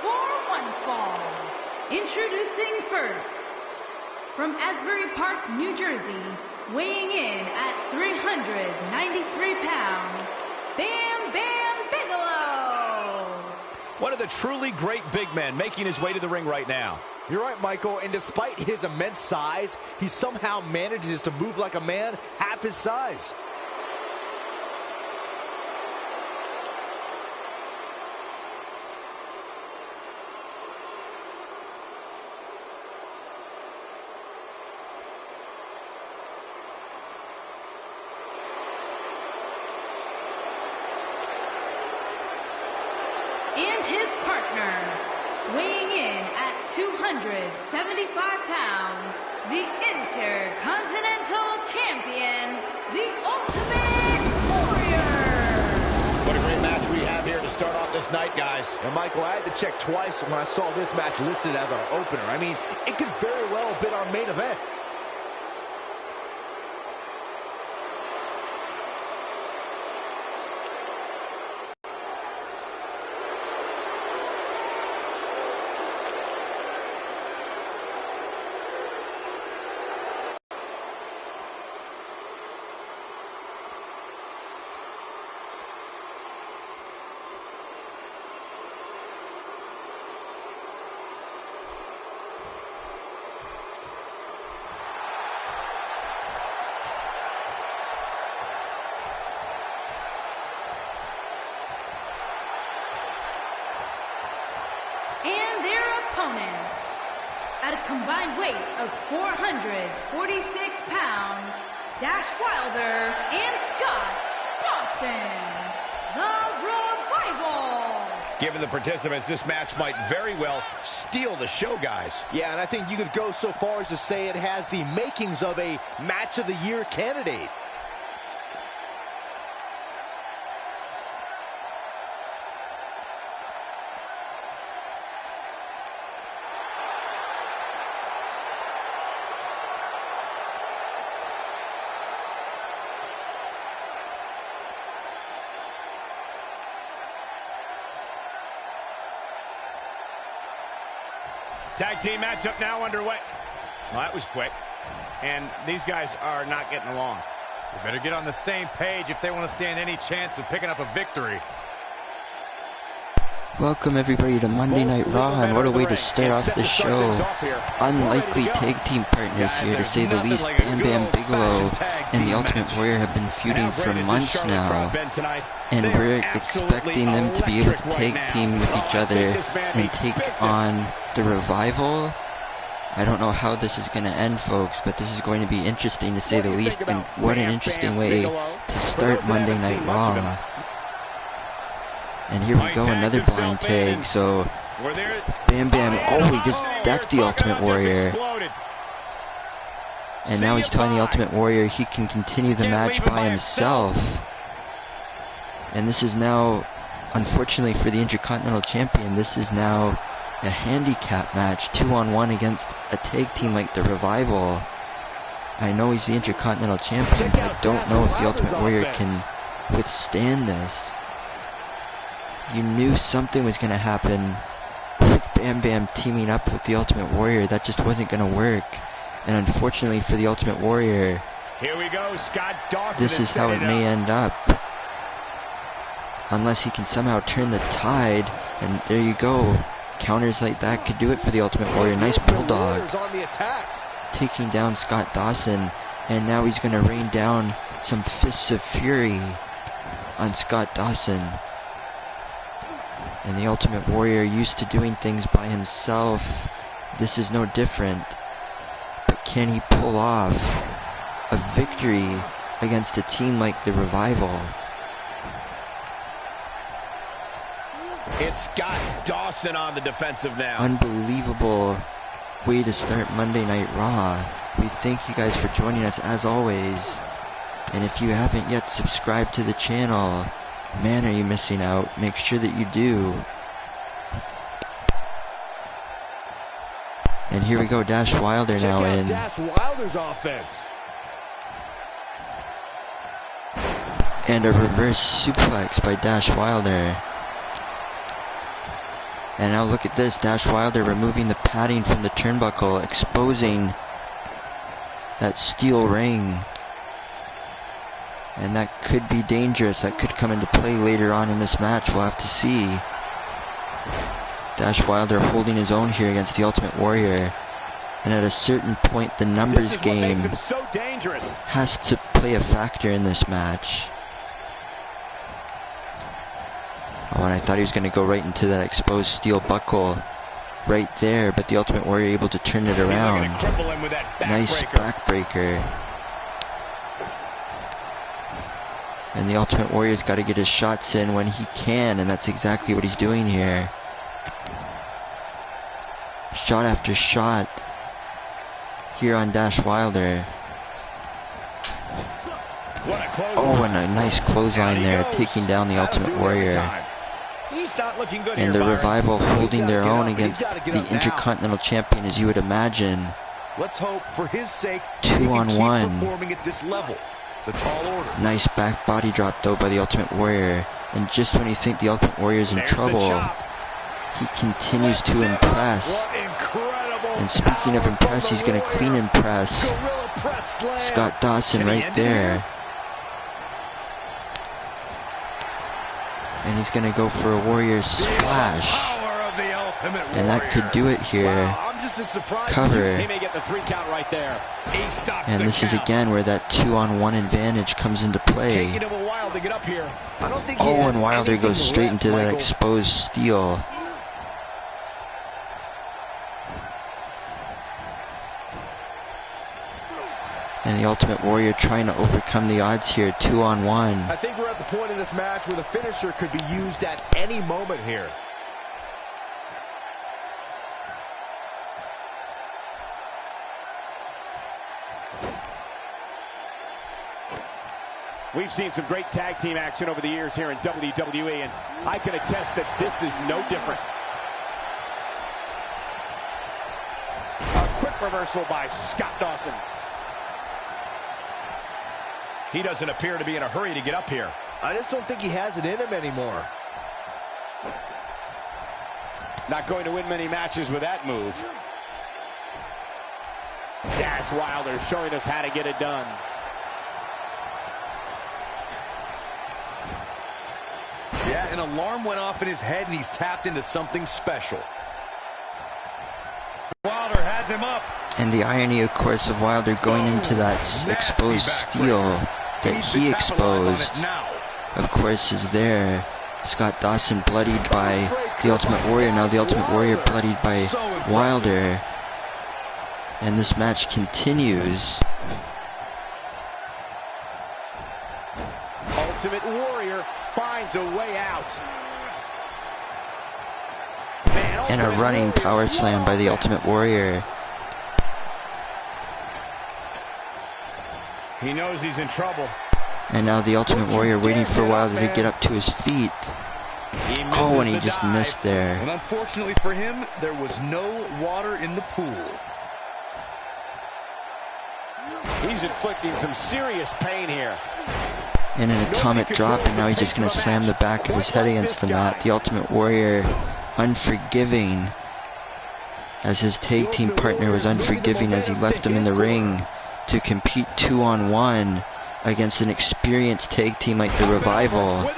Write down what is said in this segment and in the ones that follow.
for one fall. Introducing first, from Asbury Park, New Jersey, weighing in at 393 pounds, Bam Bam Bigelow. One of the truly great big men making his way to the ring right now. You're right, Michael, and despite his immense size, he somehow manages to move like a man half his size. And his partner, weighing in at 275 pounds, the Intercontinental Champion, the Ultimate Warrior. What a great match we have here to start off this night, guys. And Michael, I had to check twice when I saw this match listed as our opener. I mean, it could very well have been our main event. And their opponents, at a combined weight of 446 pounds, Dash Wilder and Scott Dawson, the Revival. Given the participants, this match might very well steal the show, guys. Yeah, and I think you could go so far as to say it has the makings of a Match of the Year candidate. Tag team matchup now underway. Well, that was quick. And these guys are not getting along. They better get on the same page if they want to stand any chance of picking up a victory. Welcome everybody to Monday Night Raw, and what a way to start off the show. Unlikely tag team partners here, to say the least. Bam Bam Bigelow and the Ultimate Warrior have been feuding for months now, and we're expecting them to be able to tag team with each other and take on the Revival. I don't know how this is going to end, folks, but this is going to be interesting to say the least, and what an interesting way to start Monday Night Raw. And here we go, another blind tag. So Bam Bam, oh, he just decked the Ultimate Warrior. And now he's telling the Ultimate Warrior he can continue the match by himself. And this is now, unfortunately for the Intercontinental Champion, this is now a handicap match, 2-on-1 against a tag team like the Revival. I know he's the Intercontinental Champion, but I don't know if the Ultimate Warrior can withstand this. You knew something was going to happen with Bam Bam teaming up with the Ultimate Warrior. That just wasn't going to work. And unfortunately for the Ultimate Warrior, here we go. Scott Dawson, this is how it may end up. Unless he can somehow turn the tide. And there you go. Counters like that could do it for the Ultimate Warrior. Nice bulldog. Taking down Scott Dawson. And now he's going to rain down some fists of fury on Scott Dawson. And the Ultimate Warrior, used to doing things by himself, this is no different. But can he pull off a victory against a team like the Revival? It's Scott Dawson on the defensive now. Unbelievable way to start Monday Night Raw. We thank you guys for joining us as always. And if you haven't yet subscribed to the channel, man, are you missing out. Make sure that you do. And here we go, Dash Wilder now in. Dash Wilder's offense. And a reverse suplex by Dash Wilder. And now look at this, Dash Wilder removing the padding from the turnbuckle, exposing that steel ring. And that could be dangerous, that could come into play later on in this match, we'll have to see. Dash Wilder holding his own here against the Ultimate Warrior. And at a certain point, the numbers game has to play a factor in this match. Oh, and I thought he was going to go right into that exposed steel buckle right there, but the Ultimate Warrior able to turn it around. Nice backbreaker. And the Ultimate Warrior's got to get his shots in when he can, and that's exactly what he's doing here. Shot after shot here on Dash Wilder. Oh, and a nice clothesline there, taking down the Ultimate Warrior. And the Revival holding their own against the Intercontinental Champion, as you would imagine. Let's hope for his sake 2-on-1. performing at this level. It's a tall order. Nice back body drop though by the Ultimate Warrior. And just when you think the Ultimate Warrior is in trouble, he continues to impress. And speaking of impress, he's going to clean impress Scott Dawson right there. And he's going to go for a Warrior splash. And that could do it here. Cover. And this is again where that 2-on-1 advantage comes into play. Oh, and Wilder goes straight into that exposed steel. And the Ultimate Warrior trying to overcome the odds here, 2-on-1. I think we're at the point in this match where the finisher could be used at any moment here. We've seen some great tag team action over the years here in WWE, and I can attest that this is no different. A quick reversal by Scott Dawson. He doesn't appear to be in a hurry to get up here. I just don't think he has it in him anymore. Not going to win many matches with that move. Dash Wilder showing us how to get it done. Yeah, an alarm went off in his head and he's tapped into something special. Wilder has him up. And the irony, of course, of Wilder going into that exposed steel that he exposed, of course, is there. Scott Dawson bloodied by the Ultimate Warrior. Now the Ultimate Warrior bloodied by Wilder. And this match continues. Ultimate Warrior finds a way out. And a running power slam by the Ultimate Warrior. He knows he's in trouble. And now the Ultimate Warrior waiting for Wilder to get up to his feet. Oh, and he just missed there. And unfortunately for him, there was no water in the pool. He's inflicting some serious pain here. And an atomic drop, and now he's just going to slam the back of his head against the mat. The Ultimate Warrior unforgiving, as his tag team partner was unforgiving as he left him in the ring to compete 2-on-1 against an experienced tag team like the Revival.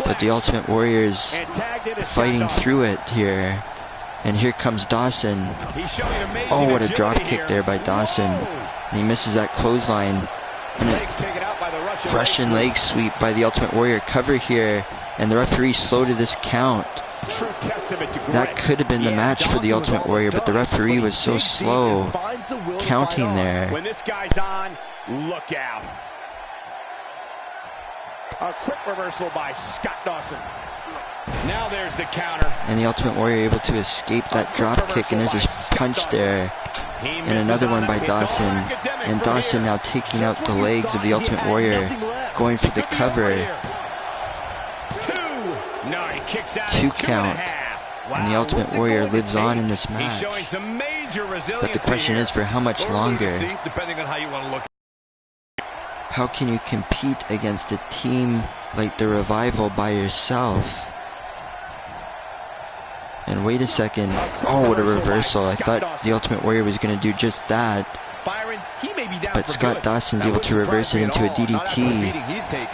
But the Ultimate Warrior's fighting through it here. And here comes Dawson. Oh, what a drop kick there by Dawson. And he misses that clothesline. And a Russian leg sweep by the Ultimate Warrior. Cover here. And the referee slow to this count. That could have been the match for the Ultimate Warrior, but the referee was so slow counting there. When this guy's on, look out. A quick reversal by Scott Dawson. Now there's the counter. And the Ultimate Warrior able to escape that drop kick, and there's a punch there. And another one by Dawson. And Dawson now taking out the legs of the Ultimate Warrior, going for the cover. 2 count. And the Ultimate Warrior lives on in this match. But the question is, for how much longer? How can you compete against a team like the Revival by yourself? And wait a second. Oh, what a reversal. I thought the Ultimate Warrior was going to do just that. But Scott Dawson's able to reverse it into a DDT.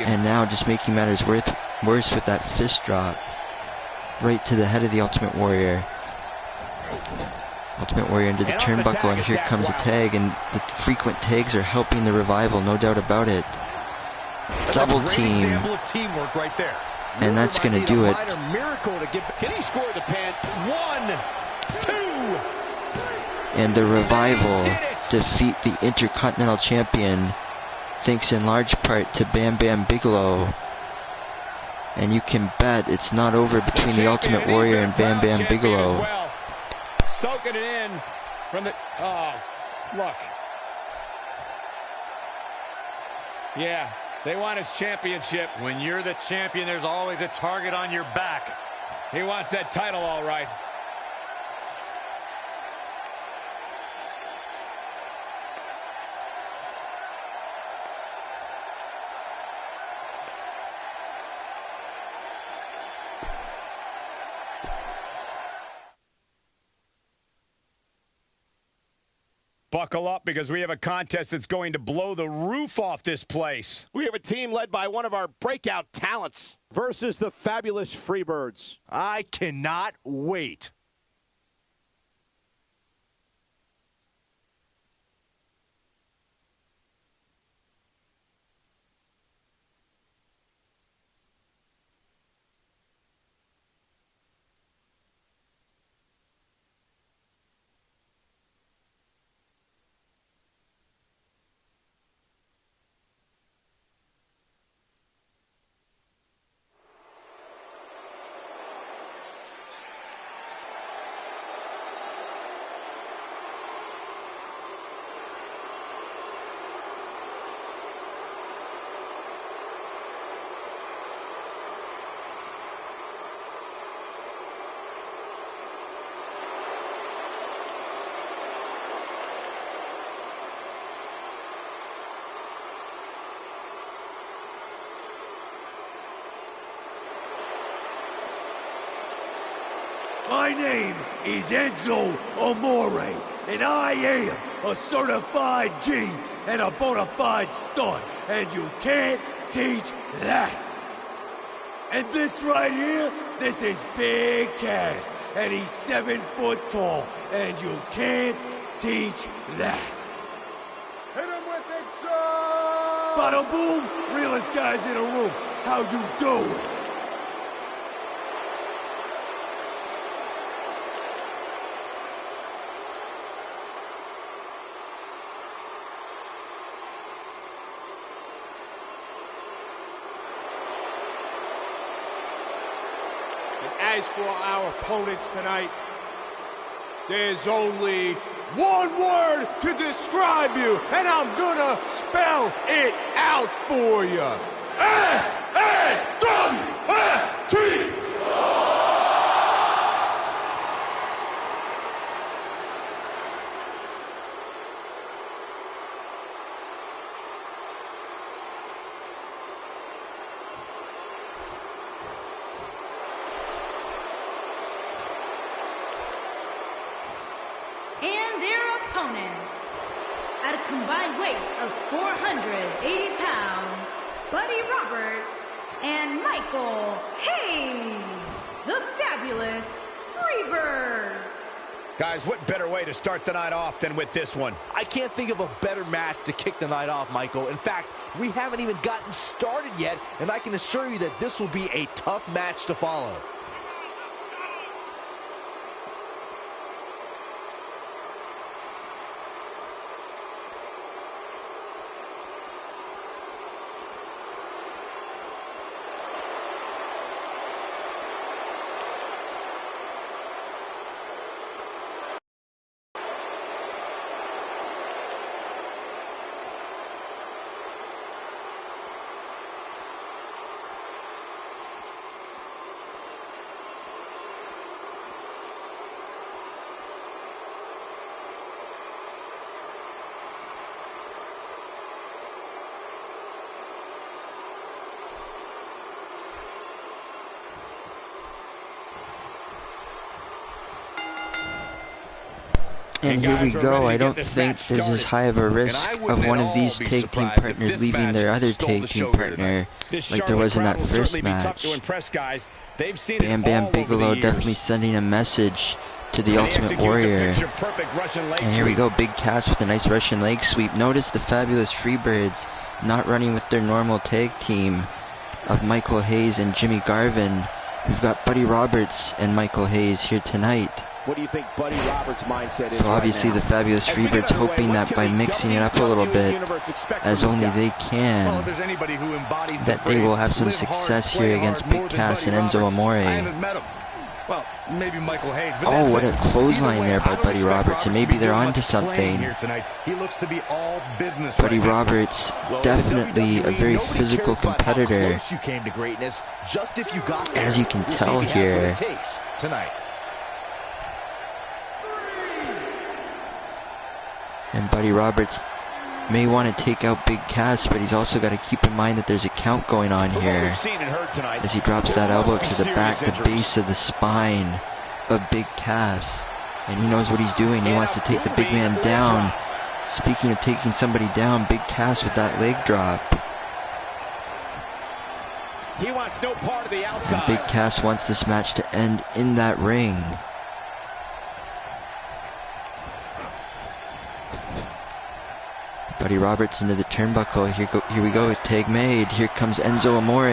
And now just making matters worse with that fist drop. Right to the head of the Ultimate Warrior. Ultimate Warrior into the turnbuckle, and here comes a tag, and the frequent tags are helping the Revival, no doubt about it. Double team. And that's going to do it. Can he score the pin? 1, 2. And the Revival defeat the Intercontinental Champion, thanks in large part to Bam Bam Bigelow. And you can bet it's not over between the Ultimate Warrior and Bam Bam Bigelow. Soaking it in from the... Oh, look. Yeah, they want his championship. When you're the champion, there's always a target on your back. He wants that title, all right. Buckle up, because we have a contest that's going to blow the roof off this place. We have a team led by one of our breakout talents versus the fabulous Freebirds. I cannot wait. My name is Enzo Amore, and I am a certified G and a bona fide stud, and you can't teach that. And this right here, this is Big Cass, and he's 7 foot tall, and you can't teach that. Hit him with it, son! Bada boom, realest guys in the room, how you doing? As for our opponents tonight, there's only one word to describe you, and I'm gonna spell it out for you. S-A-W-F-T! And their opponents, at a combined weight of 480 pounds, Buddy Roberts and Michael Hayes, the fabulous Freebirds. Guys, what better way to start the night off than with this one? I can't think of a better match to kick the night off, Michael. In fact, we haven't even gotten started yet, and I can assure you that this will be a tough match to follow. And here we go. I don't think there's as high of a risk of one of these tag team partners leaving their other tag team partner like there was in that first match. Bam Bam Bigelow definitely sending a message to the Ultimate Warrior. And here we go, Big Cass with a nice Russian leg sweep. Notice the fabulous Freebirds not running with their normal tag team of Michael Hayes and Jimmy Garvin. We've got Buddy Roberts and Michael Hayes here tonight. What do you think Buddy Roberts' mindset is? So obviously the fabulous Freebirds hoping that by mixing it up a little bit, as only they can, that they will have some success here against Big Cass and Enzo Amore. Well, maybe Michael Hayes, but oh, what a clothesline there by Buddy Roberts, and maybe they're onto something. He looks to be all business. Buddy Roberts, definitely a very physical competitor, as you can tell here. And Buddy Roberts may want to take out Big Cass, but he's also got to keep in mind that there's a count going on here as he drops that elbow to the back, the base of the spine of Big Cass. And he knows what he's doing. He wants to take the big man down. Speaking of taking somebody down, Big Cass with that leg drop. He wants no part of the outside. And Big Cass wants this match to end in that ring. Buddy Roberts into the turnbuckle. Here we go. Tag made. Here comes Enzo Amore.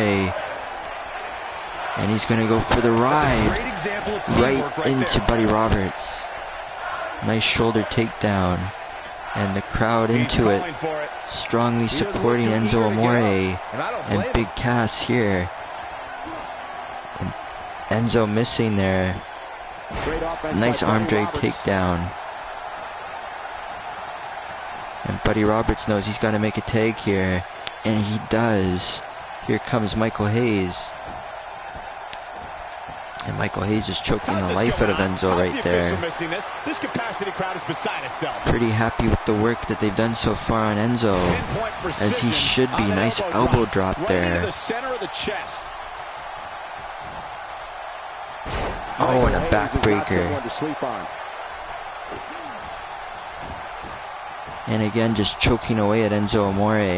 And he's going to go for the ride. Right into Buddy Roberts. Nice shoulder takedown. And the crowd into it. Strongly supporting Enzo Amore. And Big Cass here. And Enzo missing there. Nice arm drag takedown. And Buddy Roberts knows he's got to make a tag here. And he does. Here comes Michael Hayes. And Michael Hayes is choking the life out of Enzo right there. This capacity crowd is beside itself. Pretty happy with the work that they've done so far on Enzo. As he should be. Nice elbow drop there. Oh, and a backbreaker. And again, just choking away at Enzo Amore.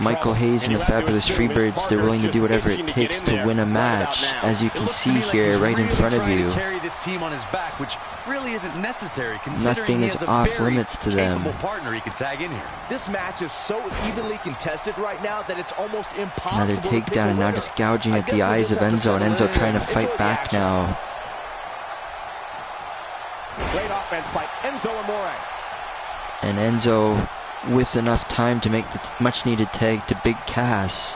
Michael Hayes and the fabulous Freebirds, they're willing to do whatever it takes to win a match, as you can see here right in front of you. Nothing is off limits to them. This match is so evenly contested right now that it's almost impossible. Another takedown, and now just gouging at the eyes of Enzo, and Enzo trying to fight back now. Great offense by Enzo Amore. And Enzo with enough time to make the much needed tag to Big Cass.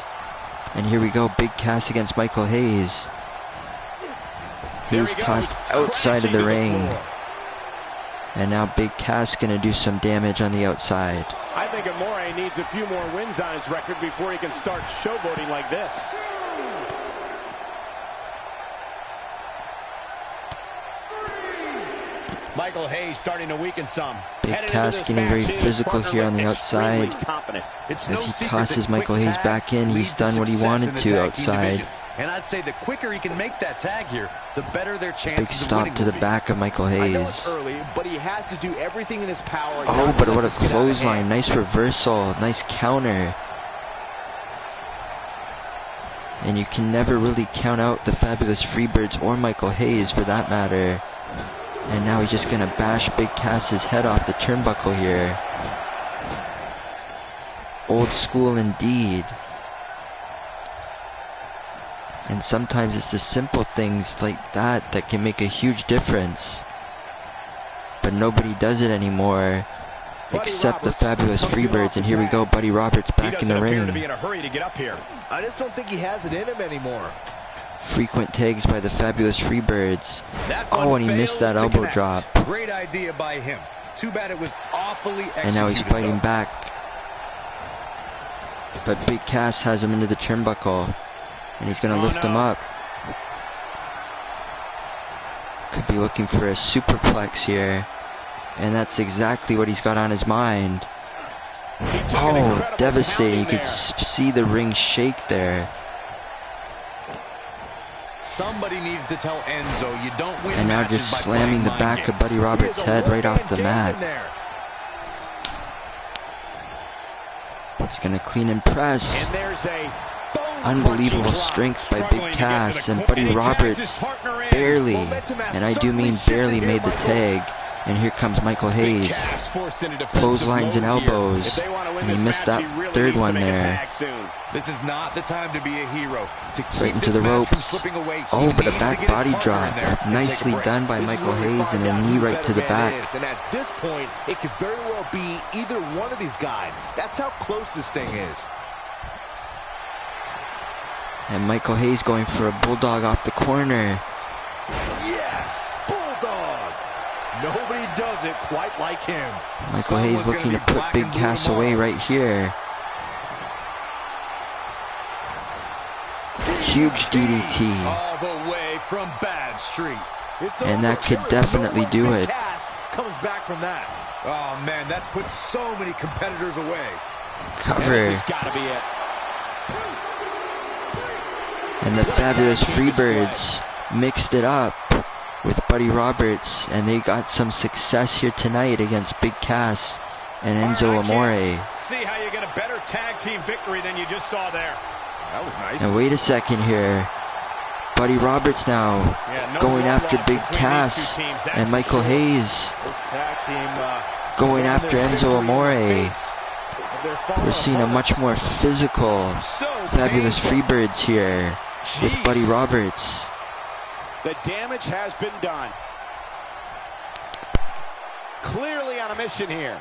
And here we go, Big Cass against Michael Hayes. He's tossed outside of the ring. And now Big Cass gonna do some damage on the outside. I think Amore needs a few more wins on his record before he can start showboating like this. Michael Hayes starting to weaken some. Big Cass getting very physical here on the outside. As he tosses Michael Hayes back in, he's done what he wanted to outside. And I'd say the quicker he can make that tag here, the better their chances. Big stop to the back of Michael Hayes. I know it's early, but he has to do everything in his power. Oh, but what a clothesline. Nice reversal. Nice counter. And you can never really count out the fabulous Freebirds or Michael Hayes for that matter. And now he's just gonna bash Big Cass's head off the turnbuckle here. Old school indeed. And sometimes it's the simple things like that that can make a huge difference. But nobody does it anymore except the fabulous Freebirds. And here we go, Buddy Roberts back in the ring. I just don't think he has it in him anymore. Frequent tags by the fabulous Freebirds. Oh, and he missed that elbow drop. Great idea by him. Too bad it was awfully executed. And now he's fighting back. But Big Cass has him into the turnbuckle. And he's going to lift him up. Could be looking for a superplex here. And that's exactly what he's got on his mind. Oh, devastating. You could see the ring shake there. Somebody needs to tell Enzo you don't win. And now just slamming the back of Buddy Roberts' head right off the mat. He's gonna clean and press. And there's a unbelievable strength by Big Cass, and Buddy Roberts barely, and I do mean barely, made the tag. And here comes Michael Hayes. Clotheslines and elbows, and he missed that third one there. This is not the time to be a hero. Right into the ropes. Oh, but a back body drop. Nicely done by Michael Hayes, and a knee right to the back. And at this point, it could very well be either one of these guys. That's how close this thing is. And Michael Hayes going for a bulldog off the corner. Yes! Bulldog! Nobody does it quite like him. Michael Hayes looking to put Big Cass away right here. Huge DDT. All the way from Bad Street. And that could definitely do it. Comes back from that. Oh man, that's put so many competitors away. Cover. This has got to be it. And the fabulous Freebirds mixed it up with Buddy Roberts, and they got some success here tonight against Big Cass and Enzo Amore. See how you get a better tag team victory than you just saw there. That was nice. And wait a second here. Buddy Roberts now going after Big Cass, and Michael Hayes going after Enzo Amore. We're seeing a much more physical, fabulous Freebirds here with Buddy Roberts. The damage has been done. Clearly on a mission here.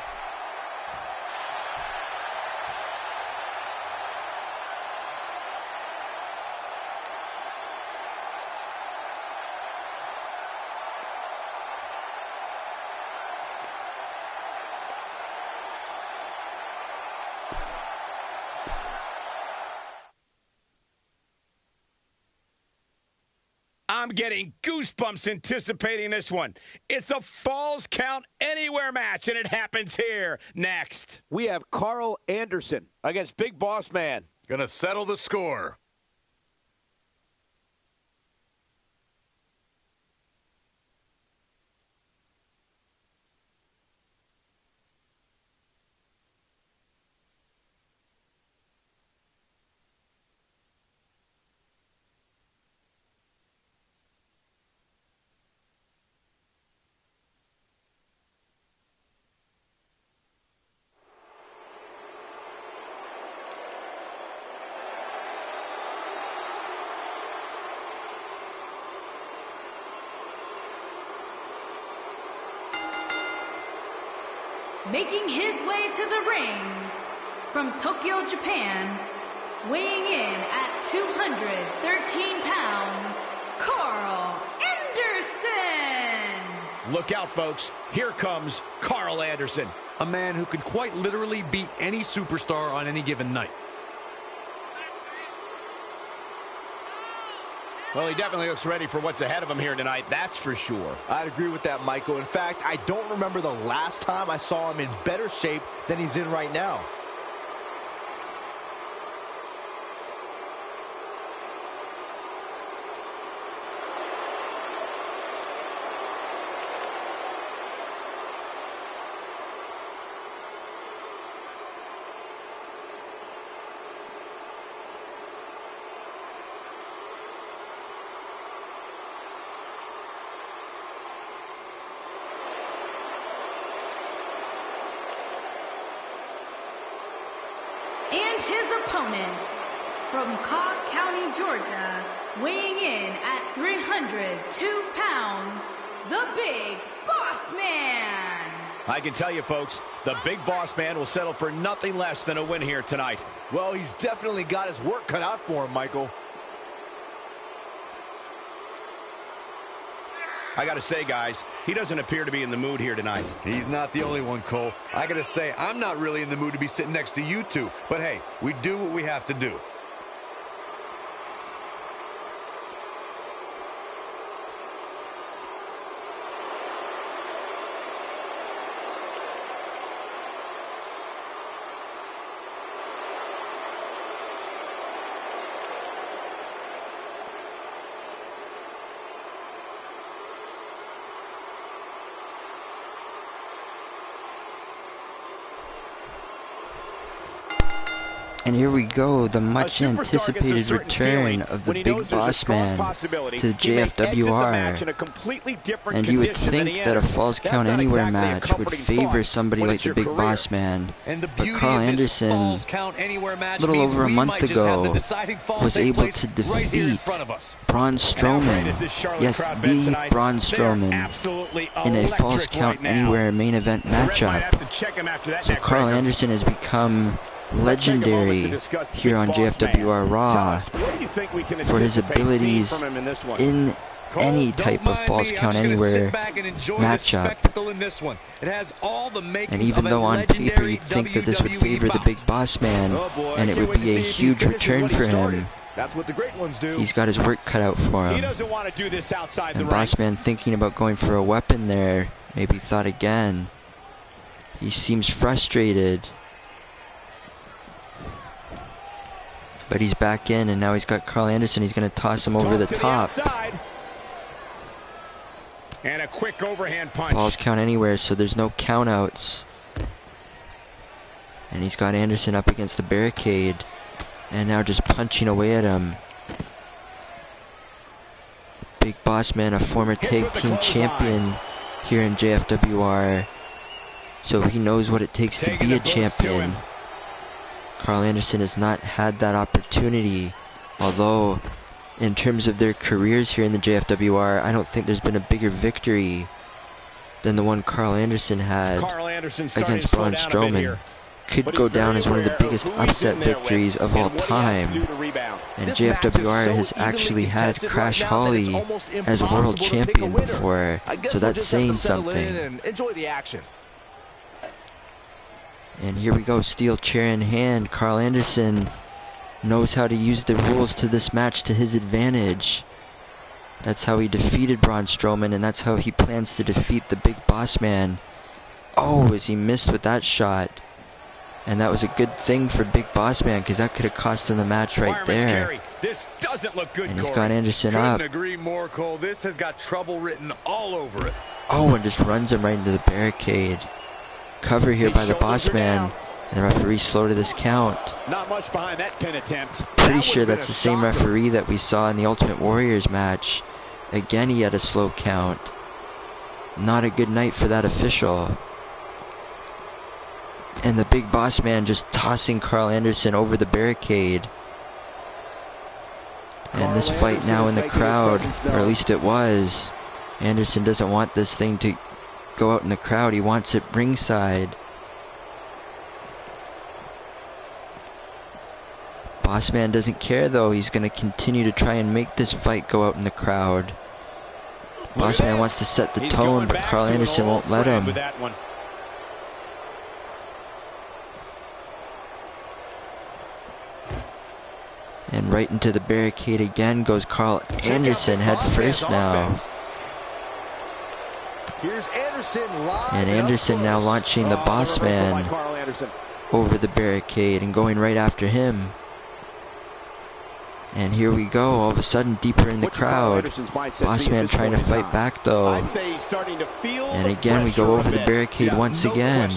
I'm getting goosebumps anticipating this one. It's a Falls Count Anywhere match, and it happens here next. We have Karl Anderson against Big Boss Man. Gonna settle the score. Making his way to the ring from Tokyo, Japan, weighing in at 213 pounds, Karl Anderson! Look out, folks. Here comes Karl Anderson. A man who can quite literally beat any superstar on any given night. Well, he definitely looks ready for what's ahead of him here tonight, that's for sure. I'd agree with that, Michael. In fact, I don't remember the last time I saw him in better shape than he's in right now. And his opponent, from Cobb County, Georgia, weighing in at 302 pounds, the Big Boss Man. I can tell you, folks, the Big Boss Man will settle for nothing less than a win here tonight. Well, he's definitely got his work cut out for him, Michael. I gotta say, guys, he doesn't appear to be in the mood here tonight. He's not the only one, Cole. I gotta say, I'm not really in the mood to be sitting next to you two. But hey, we do what we have to do. And here we go, the much anticipated return of the Big Boss Man to the JFWR. And you would think that a Falls Count Anywhere match would favor somebody like the Big Boss Man. But Karl Anderson, a little over a month ago, was able to defeat Braun Strowman. Yes, the Braun Strowman in a Falls Count Anywhere main event matchup. So Karl Anderson has become legendary here on JFWR Raw for his abilities in any type of Falls Count Anywhere matchup. And even though on paper you'd think that this would favor the Big Boss Man and it would be a huge return for him, he's got his work cut out for him. And Boss Man, thinking about going for a weapon there, maybe thought again. He seems frustrated. But he's back in, and now he's got Karl Anderson. He's going to toss him over the top. And a quick overhand punch. Falls Count Anywhere, so there's no countouts. And he's got Anderson up against the barricade. And now just punching away at him. Big Boss Man, a former tag team champion here in JFWR. So he knows what it takes to be a champion. Karl Anderson has not had that opportunity, although in terms of their careers here in the JFWR, I don't think there's been a bigger victory than the one Karl Anderson had against Braun Strowman. Could go down as one of the biggest upset victories of all time. And JFWR has actually had Crash Holly as world champion before, so that's saying something. And here we go, steel chair in hand. Karl Anderson knows how to use the rules to this match to his advantage. That's how he defeated Braun Strowman, and that's how he plans to defeat the Big Boss Man. Oh, as he missed with that shot. And that was a good thing for Big Boss Man, because that could have cost him the match right there. This doesn't look good, and he's got Anderson up. Agree more, Cole. This has got trouble written all over it. Oh, and just runs him right into the barricade. Cover here by the Boss Man, and the referee slow to this count. Not much behind that pin attempt. Pretty sure that's the same referee that we saw in the Ultimate Warriors match. Again, he had a slow count. Not a good night for that official. And the Big Boss Man just tossing Karl Anderson over the barricade. And this fight now in the crowd, or at least it was. Anderson doesn't want this thing to go out in the crowd. He wants it ringside. Boss Man doesn't care though. He's going to continue to try and make this fight go out in the crowd. Boss Man wants to set the tone, but Karl Anderson won't let him. And right into the barricade again goes Karl Anderson head first now. Here's Anderson live. And Anderson now launching the Boss Man over the barricade and going right after him. And here we go, all of a sudden deeper in the crowd. Boss Man trying to fight back though. And again we go over the barricade once again.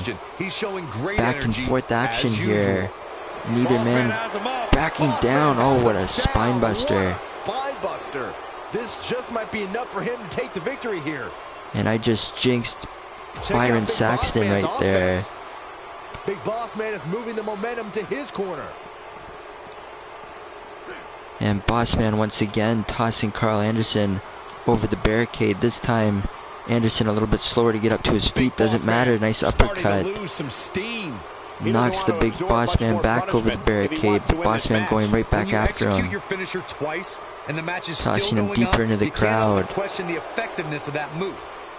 Back and forth action here. Neither man backing down. Oh, what a spine buster. This just might be enough for him to take the victory here. And I just jinxed Byron Saxton right there. Big Boss Man is moving the momentum to his corner. And Boss Man once again tossing Karl Anderson over the barricade. This time Anderson a little bit slower to get up to his feet. Doesn't matter. Nice uppercut. Knocks the Big Boss Man back over the barricade. The Boss Man going right back after him. Tossing him deeper into the crowd.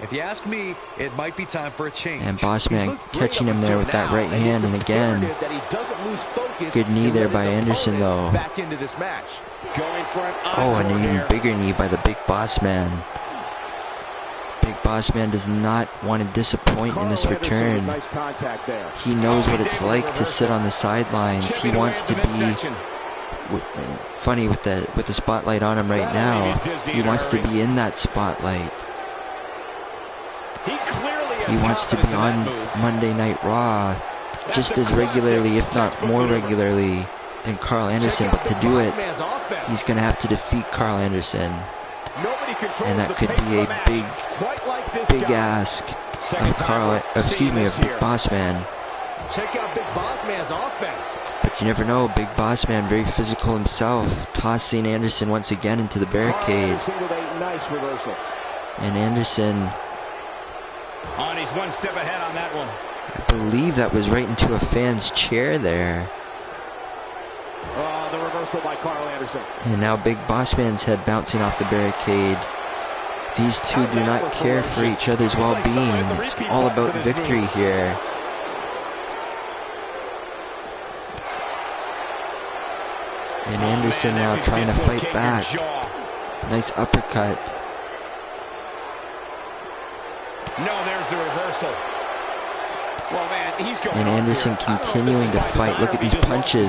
If you ask me, it might be time for a change. And Boss Man catching him there with that right hand, and again, good knee there by Anderson though. Oh, and an even bigger knee by the Big Boss Man. Big Boss Man does not want to disappoint in this return. He knows what it's like to sit on the sidelines. He wants to be funny with the spotlight on him right now. He wants to be in that spotlight. He wants to be on Monday Night Raw just as regularly, if not more regularly, than Karl Anderson, but to do it, he's going to have to defeat Karl Anderson. And that could be a big ask of Big Boss Man. Check out Big Boss Man's offense. But you never know, Big Boss Man, very physical himself, tossing Anderson once again into the barricade. Nice reversal. And Anderson, he's one step ahead on that one. I believe that was right into a fan's chair there. The reversal by Karl Anderson. And now Big Boss Man's head bouncing off the barricade. These two do not care for each other's well-being. It's all about victory here. And Anderson now trying to fight back. Nice uppercut. No, there's the reversal. Well, man, he's going. And Anderson continuing to fight. Look at these punches.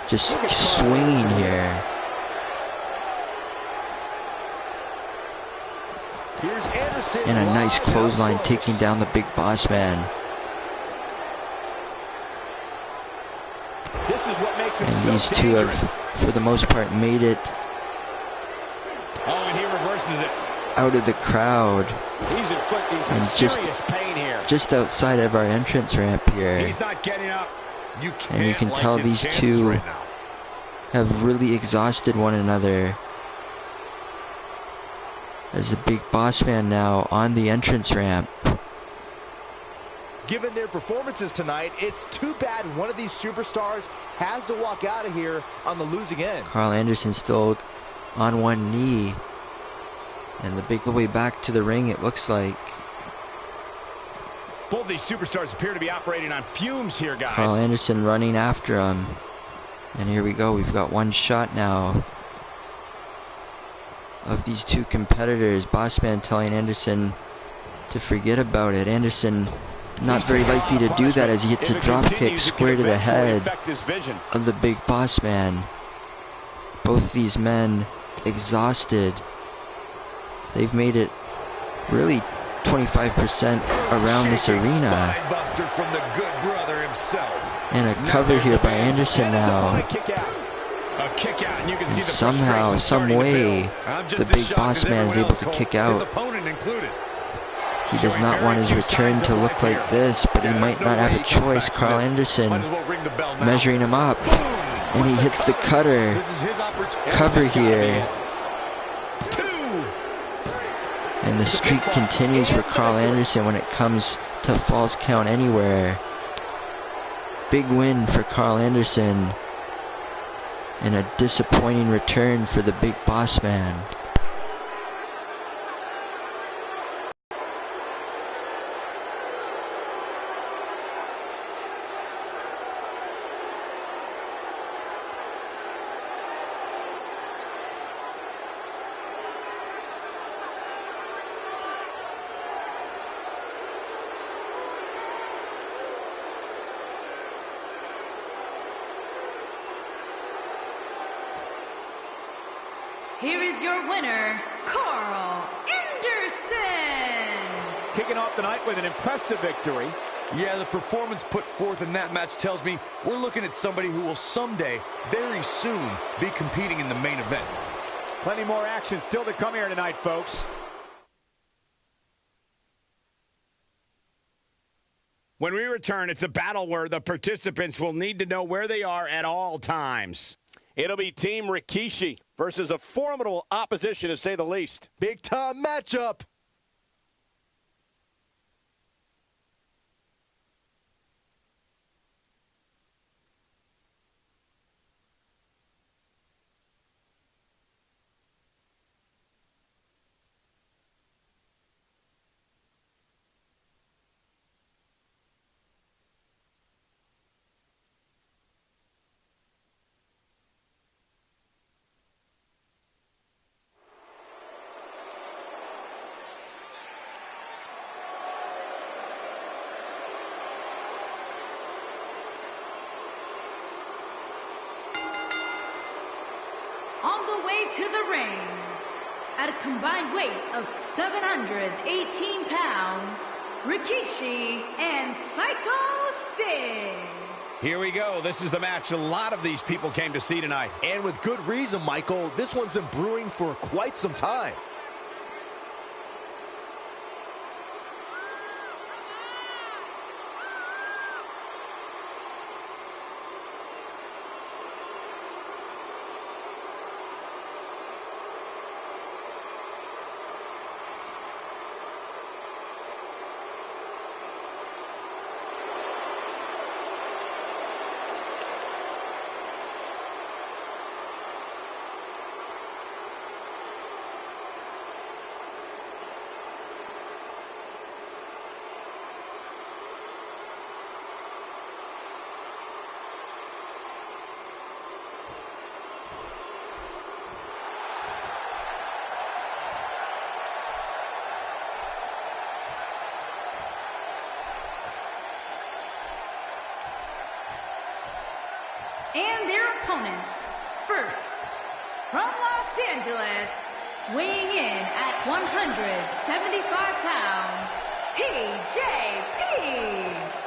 Just swinging here. And a nice clothesline taking down the Big Boss Man. This is what makes him and these two have, for the most part, made it and he reverses it. Out of the crowd. He's inflicting some serious pain here. Just outside of our entrance ramp here. He's not getting up. And you can tell these two have really exhausted one another. As the Big Boss Man now on the entrance ramp. Given their performances tonight, it's too bad one of these superstars has to walk out of here on the losing end. Karl Anderson still on one knee. And the big way back to the ring, it looks like. Both these superstars appear to be operating on fumes here, guys. Karl Anderson running after him. And here we go. We've got one shot now of these two competitors. Boss Man telling Anderson to forget about it. Anderson not very likely to do that as he hits a drop kick square to the head of the Big Boss Man. Both these men exhausted. They've made it really 25% around this arena. And a cover here by Anderson now. And somehow, some way, the Big Boss Man is able to kick out. He does not want his return to look like this, but he might not have a choice. Karl Anderson measuring him up. And he hits the cutter. Cover here. And the streak continues for Karl Anderson when it comes to falls count anywhere. Big win for Karl Anderson. And a disappointing return for the Big Boss Man. Here is your winner, Karl Anderson. Kicking off the night with an impressive victory. Yeah, the performance put forth in that match tells me we're looking at somebody who will someday, very soon, be competing in the main event. Plenty more action still to come here tonight, folks. When we return, it's a battle where the participants will need to know where they are at all times. It'll be Team Rikishi versus a formidable opposition, to say the least. Big time matchup. On the way to the ring, at a combined weight of 718 pounds, Rikishi and Psycho Sid. Here we go. This is the match a lot of these people came to see tonight. And with good reason, Michael. This one's been brewing for quite some time. And their opponents, first, from Los Angeles, weighing in at 175 pounds, TJP.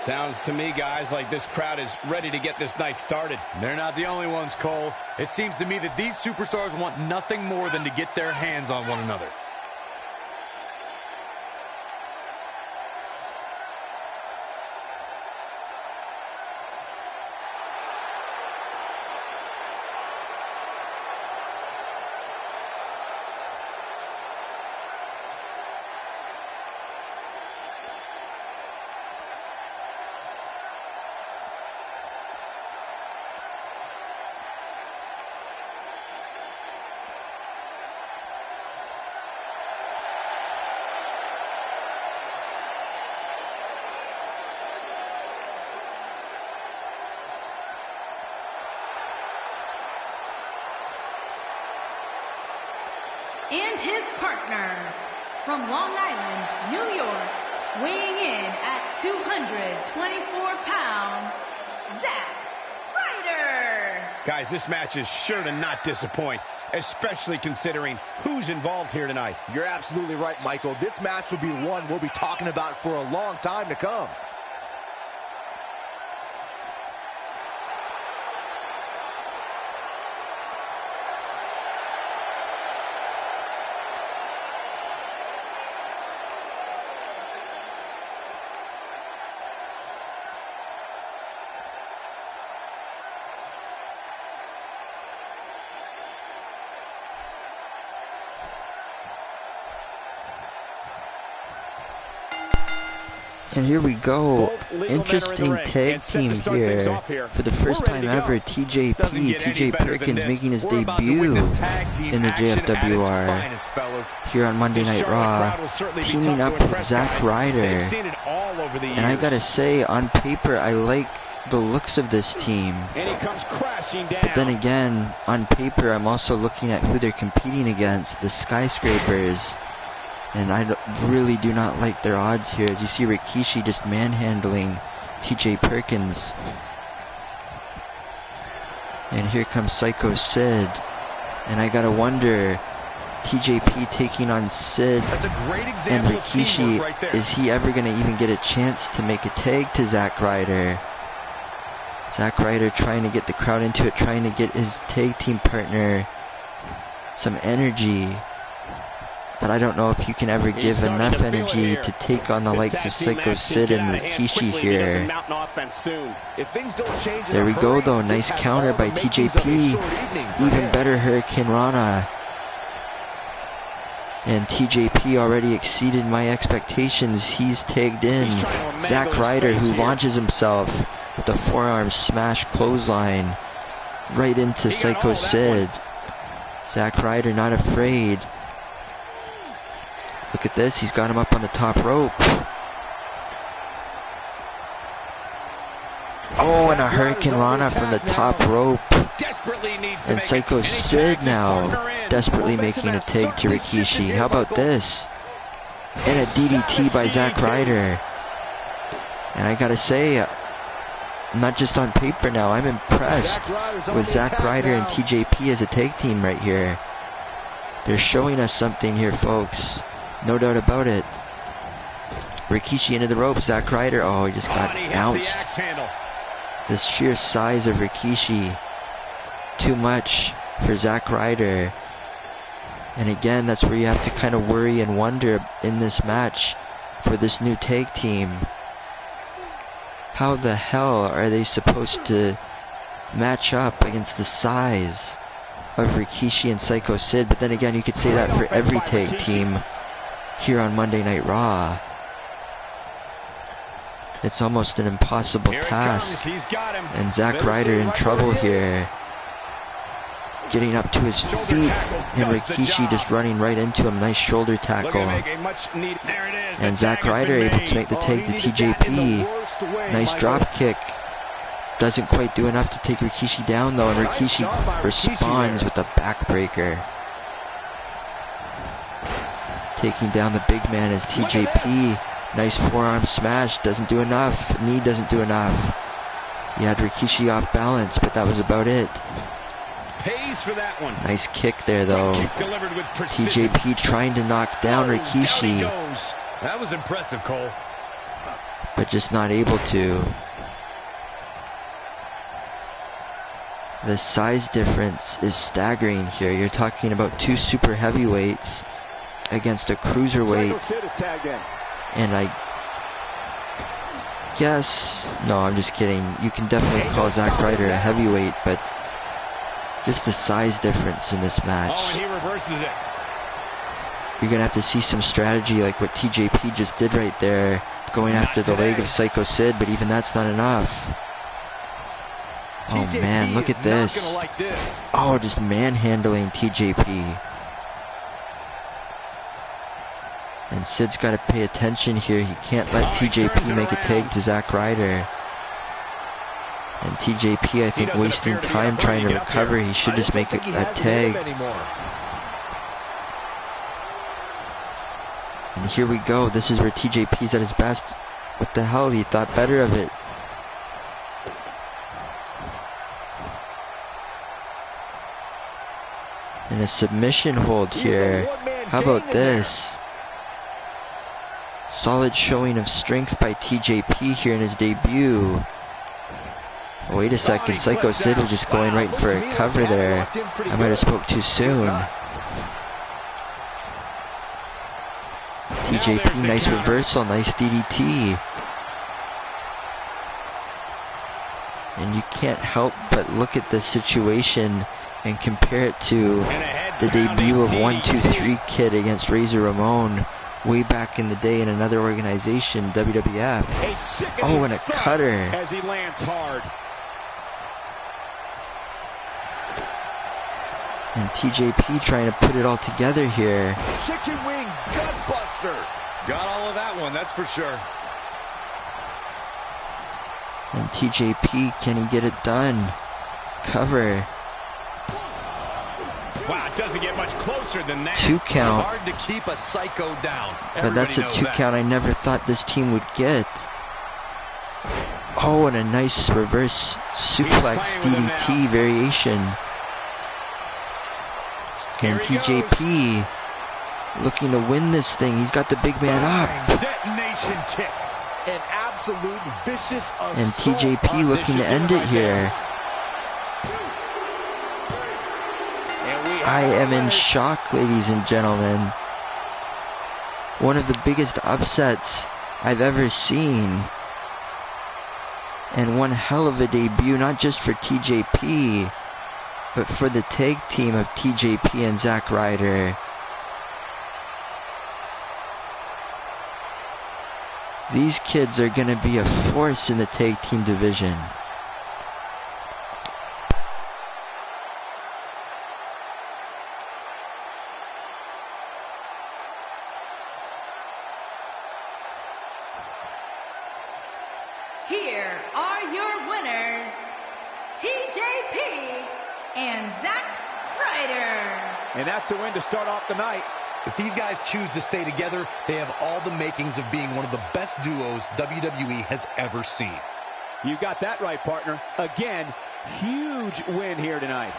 Sounds to me, guys, like this crowd is ready to get this night started. They're not the only ones, Cole. It seems to me that these superstars want nothing more than to get their hands on one another. And his partner, from Long Island, New York, weighing in at 224 pounds, Zack Ryder. Guys, this match is sure to not disappoint, especially considering who's involved here tonight. You're absolutely right, Michael. This match will be one we'll be talking about for a long time to come. And here we go, interesting tag team here. For the first time ever, TJ Perkins making his debut in the JFWR here on Monday Night Raw, teaming up with Zack Ryder. And I gotta say, on paper, I like the looks of this team. But then again, on paper, I'm also looking at who they're competing against, the SkyScrapers. And I really do not like their odds here, as you see Rikishi just manhandling TJ Perkins. And here comes Psycho Sid. And I gotta wonder, TJP taking on Sid and Rikishi, right, is he ever gonna even get a chance to make a tag to Zack Ryder? Zack Ryder trying to get the crowd into it, trying to get his tag team partner some energy. But I don't know if you can ever give enough energy to take on the likes of Psycho Sid and Rikishi here. There we go though, nice counter by TJP. Even better Hurricane Rana. And TJP already exceeded my expectations. He's tagged in Zack Ryder, who launches himself with the forearm smash clothesline right into Psycho Sid. Zack Ryder not afraid. Look at this, he's got him up on the top rope. Oh, and a Hurricane Rana from the top rope. And Psycho Sid now desperately making a tag to Rikishi. How about this? And a DDT by Zack Ryder. And I gotta say, not just on paper now, I'm impressed with Zack Ryder and TJP as a tag team right here. They're showing us something here, folks. No doubt about it. Rikishi into the ropes. Zack Ryder. Oh, he just got bounced. The sheer size of Rikishi, too much for Zack Ryder. And again, that's where you have to kind of worry and wonder in this match for this new tag team. How the hell are they supposed to match up against the size of Rikishi and Psycho Sid? But then again, you could say that for every tag team here on Monday Night Raw. It's almost an impossible task. And Zack Ryder in trouble here. Getting up to his feet, and Rikishi just running right into him. Nice shoulder tackle. And Zack Ryder able to make the tag to TJP. Nice drop kick. Doesn't quite do enough to take Rikishi down though, and Rikishi responds with a backbreaker. Taking down the big man is TJP. Nice forearm smash. Doesn't do enough. Knee doesn't do enough. He had Rikishi off balance, but that was about it. Pays for that one. Nice kick there though. TJP trying to knock down Rikishi. That was impressive, Cole. But just not able to. The size difference is staggering here. You're talking about two super heavyweights against a cruiserweight. And I guess, no, I'm just kidding. You can definitely call Zack Ryder a heavyweight, but just the size difference in this match. Oh, and he reverses it. You're going to have to see some strategy like what TJP just did right there, going after the leg of Psycho Sid, but even that's not enough. Oh man, look at this. Oh, just manhandling TJP. And Sid's got to pay attention here. He can't let TJP make a tag to Zack Ryder. And TJP, I think, wasting time trying to recover. He should just make a tag. And here we go. This is where TJP's at his best. What the hell? He thought better of it. And a submission hold here. How about this? Solid showing of strength by TJP here in his debut. Wait a second, Psycho Sid was just going right for a cover there. I might have spoke too soon. TJP, nice reversal, nice DDT. And you can't help but look at this situation and compare it to the debut of 1-2-3 Kid against Razor Ramon way back in the day in another organization, WWF. Oh, and a cutter. As he lands hard. And TJP trying to put it all together here. Chicken wing gutbuster. Got all of that one, that's for sure. And TJP, can he get it done? Cover. Wow, it doesn't get much closer than that. 2 count. Hard to keep a psycho down. But that's a 2 count I never thought this team would get. Oh, and a nice reverse suplex DDT variation. And TJP looking to win this thing. He's got the big man up. Detonation kick. An absolute vicious assault. And TJP looking to end it here. I am in shock, ladies and gentlemen. One of the biggest upsets I've ever seen. And one hell of a debut, not just for TJP, but for the tag team of TJP and Zack Ryder. These kids are going to be a force in the tag team division. Here are your winners, TJP and Zack Ryder. And that's a win to start off the night. If these guys choose to stay together, they have all the makings of being one of the best duos WWE has ever seen. You got that right, partner. Again, huge win here tonight.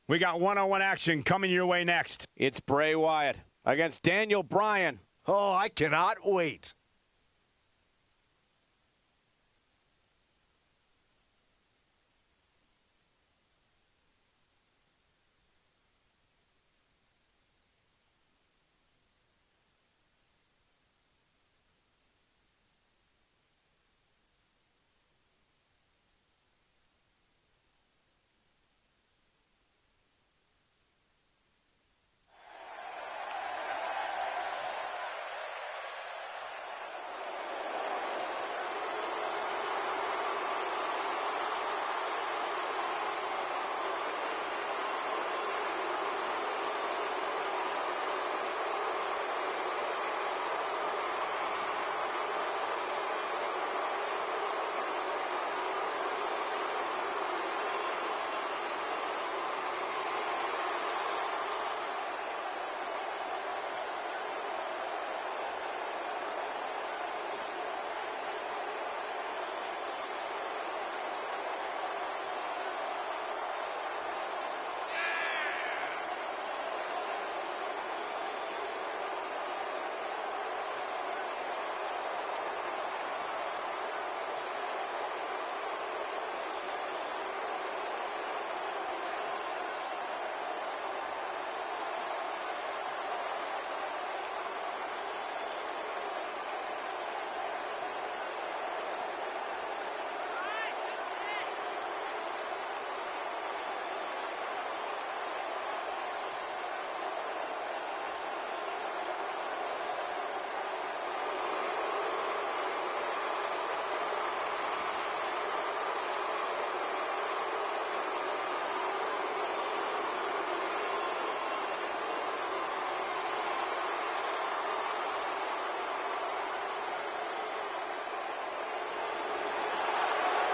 We got one-on-one action coming your way next. It's Bray Wyatt against Daniel Bryan. Oh, I cannot wait.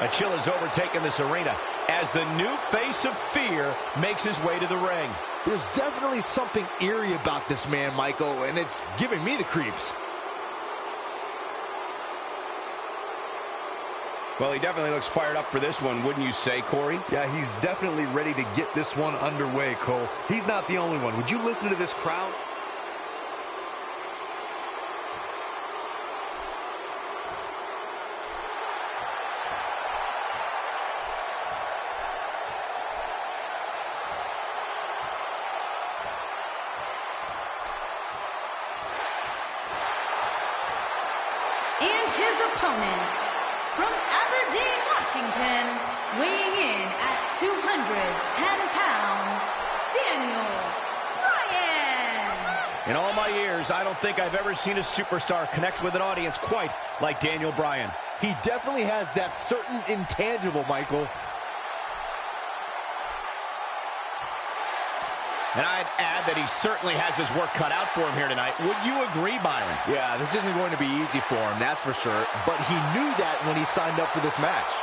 A chill has overtaken this arena as the new face of fear makes his way to the ring. There's definitely something eerie about this man, Michael, and it's giving me the creeps. Well, he definitely looks fired up for this one, wouldn't you say, Corey? Yeah, he's definitely ready to get this one underway, Cole. He's not the only one. Would you listen to this crowd? And his opponent, from Aberdeen, Washington, weighing in at 210 pounds, Daniel Bryan. In all my years, I don't think I've ever seen a superstar connect with an audience quite like Daniel Bryan. He definitely has that certain intangible, Michael. And I'd add that he certainly has his work cut out for him here tonight. Would you agree, Byron? Yeah, this isn't going to be easy for him, that's for sure. But he knew that when he signed up for this match.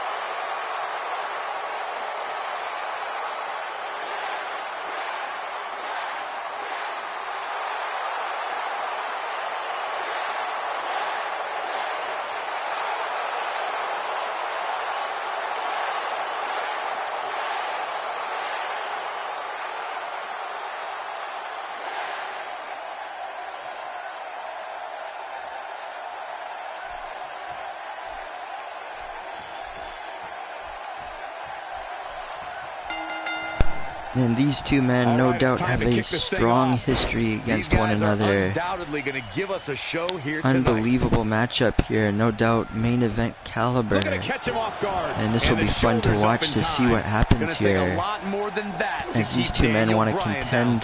And these two men no doubt have a strong history against one another. Undoubtedly going to give us a show here Unbelievable matchup here, no doubt main event caliber. And this will be fun to watch to see what happens here, as these two men want to contend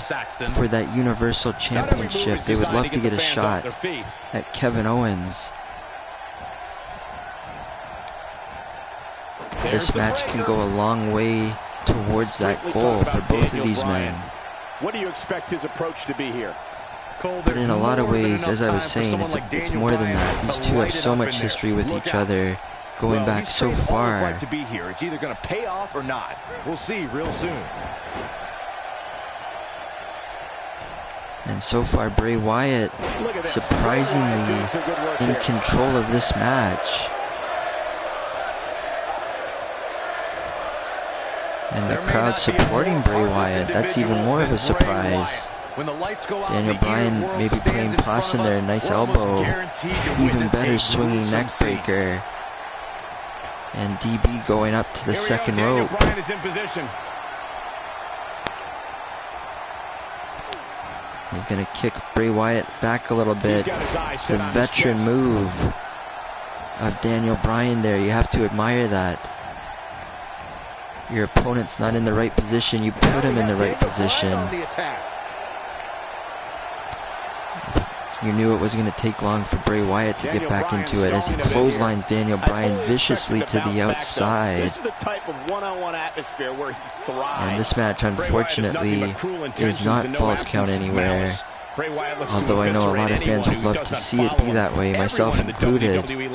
for that Universal Championship. They would love to get a shot at Kevin Owens. This match can go a long way towards that goal for both of these men. What do you expect his approach to be here? But in a lot of ways, as I was saying, it's more than that. These two have so much history with each other, going back so far. To be here. It's either going to pay off or not. We'll see real soon. And so far, Bray Wyatt surprisingly in control of this match. And the crowd supporting Bray Wyatt. That's even more of a surprise. Daniel Bryan maybe playing possum there. Nice elbow. Even better swinging neck breaker. And DB going up to the second rope. Bryan is in position. He's going to kick Bray Wyatt back a little bit. The veteran move of Daniel Bryan there. You have to admire that. Your opponent's not in the right position. You put him in the right position. You knew it was going to take long for Bray Wyatt to get back into it as he clotheslines Daniel Bryan viciously to the outside. This is the type of one-on-one atmosphere where he thrives. And this match, unfortunately, is not Falls Count Anywhere. Although I know a lot of fans would love to see it be that way, myself included. You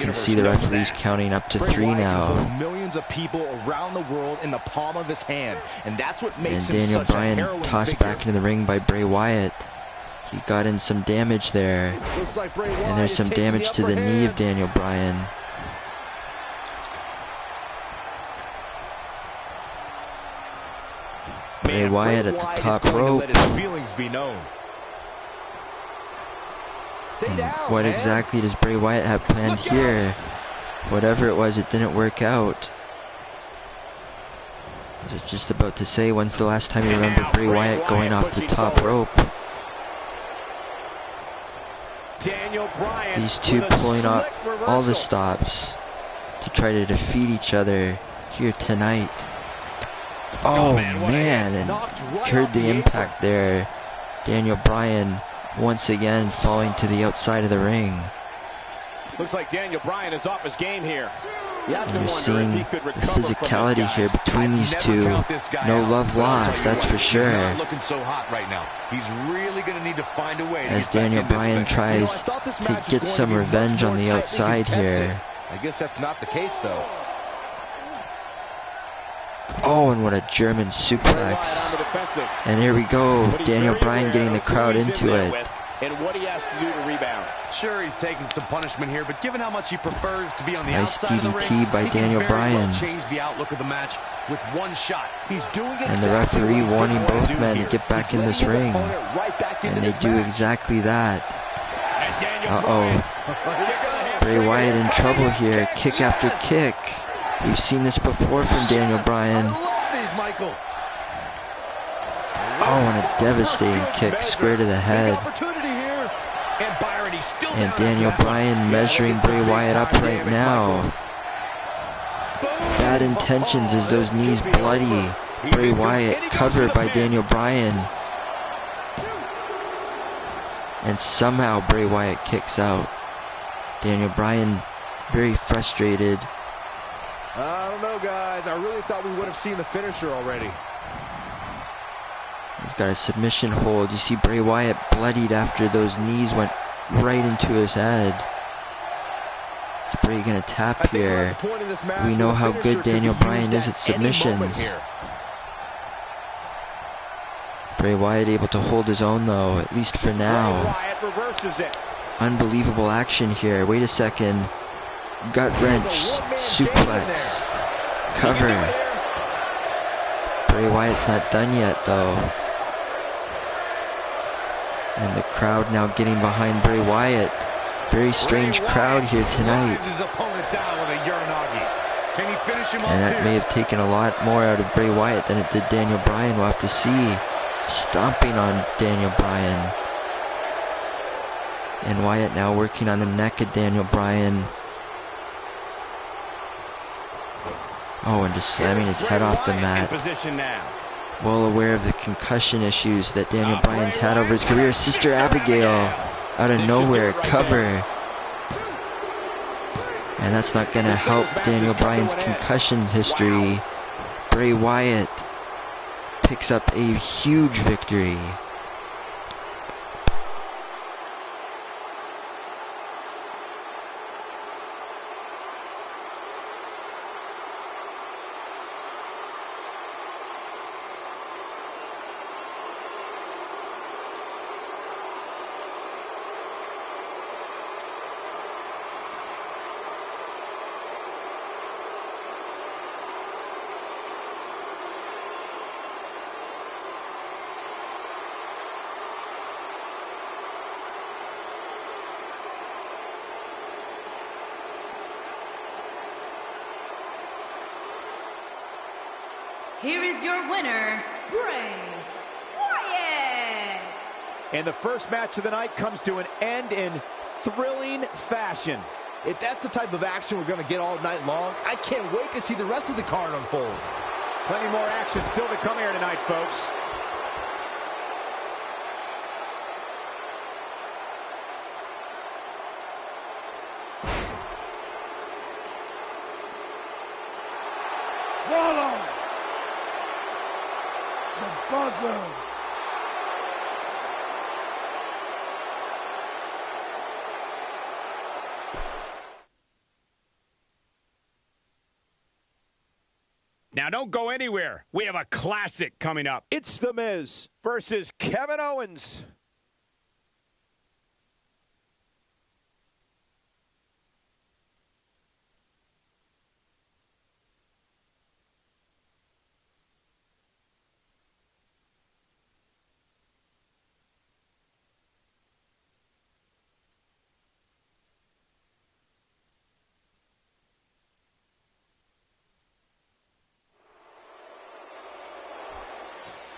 can see the referees counting up to 3 now. Millions of people around the world in the palm of his hand, and that's what makes him Daniel such a Bryan harrowing tossed figure. back into the ring by Bray Wyatt. He got in some damage there. And there's some damage to the knee of Daniel Bryan. Bray Wyatt at the top rope. What exactly does Bray Wyatt have planned here? Whatever it was, it didn't work out. I was just about to say, when's the last time you remember Bray Wyatt going off the top rope? These two pulling off all the stops to try to defeat each other here tonight. Oh man, and heard the impact there. Daniel Bryan once again falling to the outside of the ring. Looks like Daniel Bryan is off his game here. And you're seeing the physicality here between these two. No love lost, that's for sure. As Daniel Bryan tries to get some revenge on the outside here. I guess that's not the case though. Oh, and what a German suplex. And here we go. Daniel Bryan getting the crowd into it. And what he has to do to rebound. Sure, he's taking some punishment here, but given how much he prefers to be on the outside of the ring, DDT by Daniel Bryan. Change the outlook of the match with one shot. He's doing it. And the referee warning both men to get back in this ring. And they do exactly that. Uh-oh. Bray Wyatt in trouble here. Kick after kick. We've seen this before from Daniel Bryan. Oh, and a devastating kick square to the head. And Daniel Bryan measuring Bray Wyatt up right now. Bad intentions as those knees bloody. Bray Wyatt covered by Daniel Bryan. And somehow Bray Wyatt kicks out. Daniel Bryan very frustrated. I don't know, guys. I really thought we would have seen the finisher already. He's got a submission hold. You see Bray Wyatt bloodied after those knees went right into his head. Is Bray gonna tap here? We know how good Daniel Bryan is at submissions. Bray Wyatt able to hold his own though, at least for now. Unbelievable action here. Wait a second. Gut wrench, suplex, cover. Bray Wyatt's not done yet though. And the crowd now getting behind Bray Wyatt. Very strange crowd here tonight. And that may have taken a lot more out of Bray Wyatt than it did Daniel Bryan. We'll have to see. Stomping on Daniel Bryan. And Wyatt now working on the neck of Daniel Bryan. Oh, and just slamming his head off the mat. Well aware of the concussion issues that Daniel Bryan's had over his career. Sister Abigail, out of nowhere, cover. And that's not going to help Daniel Bryan's concussions history. Bray Wyatt picks up a huge victory. here is your winner, Bray Wyatt. And the first match of the night comes to an end in thrilling fashion. If that's the type of action we're going to get all night long, I can't wait to see the rest of the card unfold. Plenty more action still to come here tonight, folks. Follow the buzzer. Now don't go anywhere. We have a classic coming up. It's The Miz versus Kevin Owens.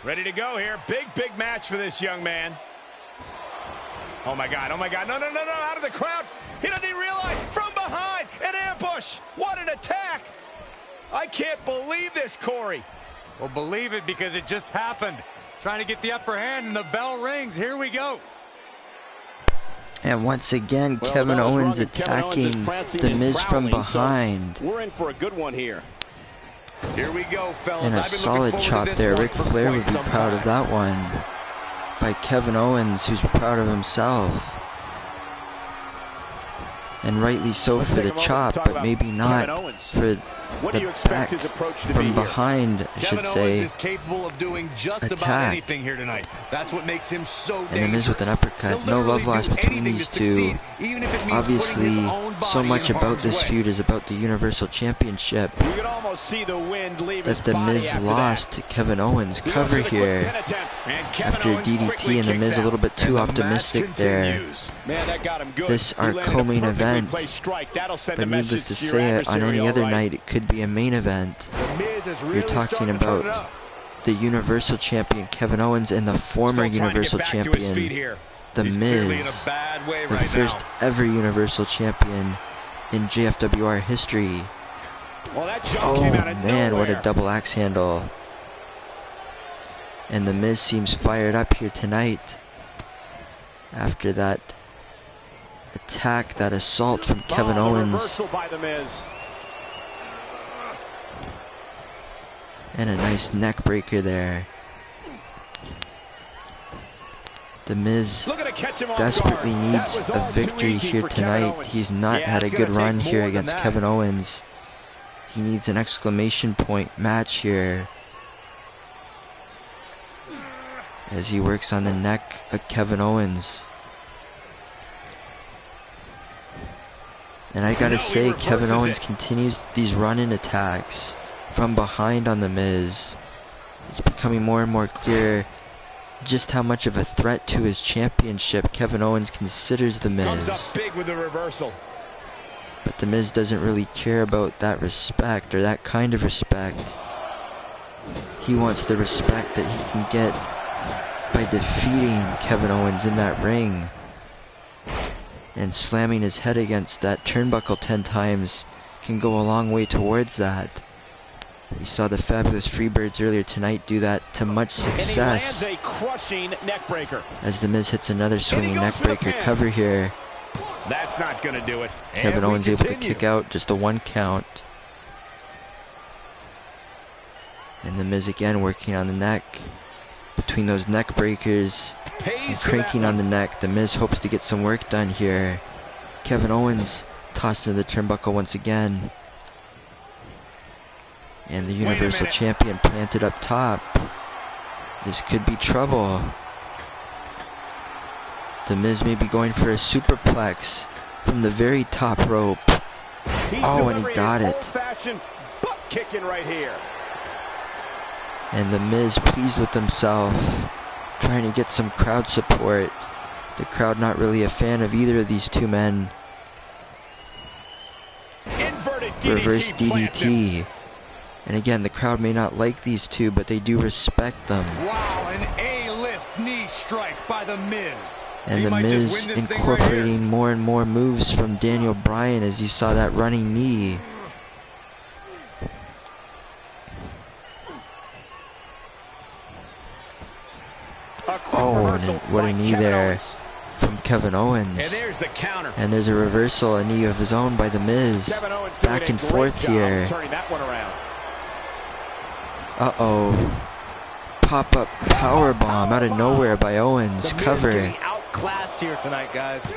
Ready to go here. Big match for this young man. Oh my God, oh my God. No, out of the crowd. He doesn't even realize. From behind, an ambush. What an attack. I can't believe this, Corey. Well, believe it because it just happened. Trying to get the upper hand and the bell rings. Here we go. And once again, Kevin Owens attacking The Miz from behind. So we're in for a good one here. Here we go, fellas. And a solid chop there. Ric Flair would be proud of that one. By Kevin Owens, who's proud of himself. And rightly so for the chop, but maybe not for the back from behind, I should say. Is capable of doing just about anything here tonight. That's what makes him so dangerous. And The Miz with an uppercut. No love lost between these two. Obviously, so much about this feud is about the Universal Championship. You can almost see the wind leave his The body Miz after lost to Kevin Owens. Cover here after DDT, and The Miz a little bit too optimistic there. Man, that got him good. This our co-main event, but needless to say, on any other night it could be a main event. You're talking about the Universal Champion Kevin Owens and the former Universal Champion The Miz, the first ever Universal Champion in JFWR history. Oh man, what a double axe handle. And The Miz seems fired up here tonight after that attack, that assault from Kevin Owens. And a nice neck breaker there. The Miz desperately needs a victory here tonight. He's not had a good run here against Kevin Owens. He needs an exclamation point match here as he works on the neck of Kevin Owens. And I gotta say, Kevin Owens continues these run-in attacks from behind on The Miz. It's becoming more and more clear just how much of a threat to his championship Kevin Owens considers The Miz. Comes up big with the reversal. But The Miz doesn't really care about that respect, or that kind of respect. He wants the respect that he can get by defeating Kevin Owens in that ring. And slamming his head against that turnbuckle 10 times can go a long way towards that. We saw the fabulous Freebirds earlier tonight do that to much success. And he lands a crushing neck breaker. As The Miz hits another swinging neck breaker cover here. That's not going to do it. Kevin Owens able to kick out, just a 1 count. And The Miz again working on the neck. Between those neck breakers and cranking on the neck, The Miz hopes to get some work done here. Kevin Owens tossed into the turnbuckle once again. And the Universal Champion planted up top. This could be trouble. The Miz may be going for a superplex from the very top rope. Oh, and he got it. Old-fashioned butt kicking right here. And The Miz pleased with himself, trying to get some crowd support. The crowd not really a fan of either of these two men. Inverted DDT. Reverse DDT. And again, the crowd may not like these two, but they do respect them. Wow, an A-list knee strike by The Miz. And The Miz incorporating more and more moves from Daniel Bryan, as you saw that running knee. Oh, and what a knee there from Kevin Owens. And there's the counter. And there's a reversal, a knee of his own by The Miz. Back and forth here. Turning that one around. Uh-oh. Pop-up powerbomb out of nowhere by Owens. Cover. Outclassed here tonight, guys.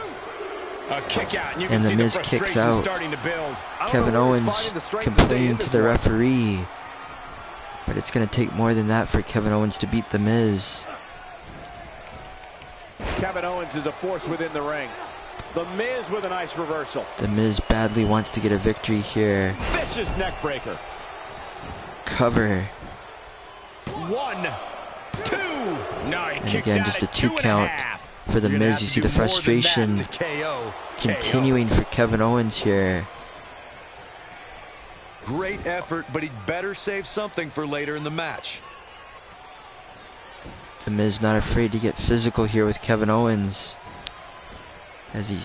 A kick out, and you And can The see Miz the kicks frustration out. starting to build. Kevin Owens complaining to the referee. But it's going to take more than that for Kevin Owens to beat The Miz. Kevin Owens is a force within the ring. The Miz with a nice reversal. The Miz badly wants to get a victory here. Vicious neck breaker. Cover. 1, 2. No, he And kicks again, out just a at 2 count for The Miz. You see the frustration continuing for Kevin Owens here. Great effort, but he'd better save something for later in the match. The Miz not afraid to get physical here with Kevin Owens as he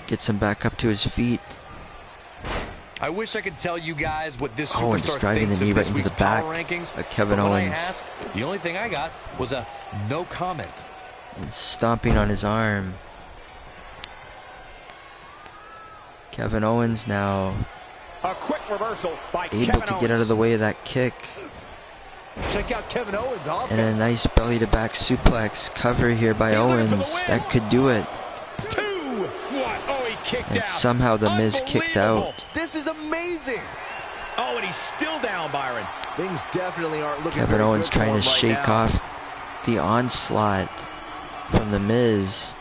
gets him back up to his feet. I wish I could tell you guys what this Owens superstar driving thinks the knee of right this into week's the back power rankings. of Kevin But when Owens. I asked, the only thing I got was a no comment. And stomping on his arm. Kevin Owens now A quick reversal by able Kevin to Owens. get out of the way of that kick. Check out Kevin Owens' offense. And a nice belly to back suplex cover here by Owens. That could do it. 2, 1. Oh, he kicked And out. somehow The Miz kicked out. This is amazing. Oh, and he's still down, Byron. Things definitely aren't looking Kevin very Owens good trying for to him right shake now. off the onslaught from The Miz.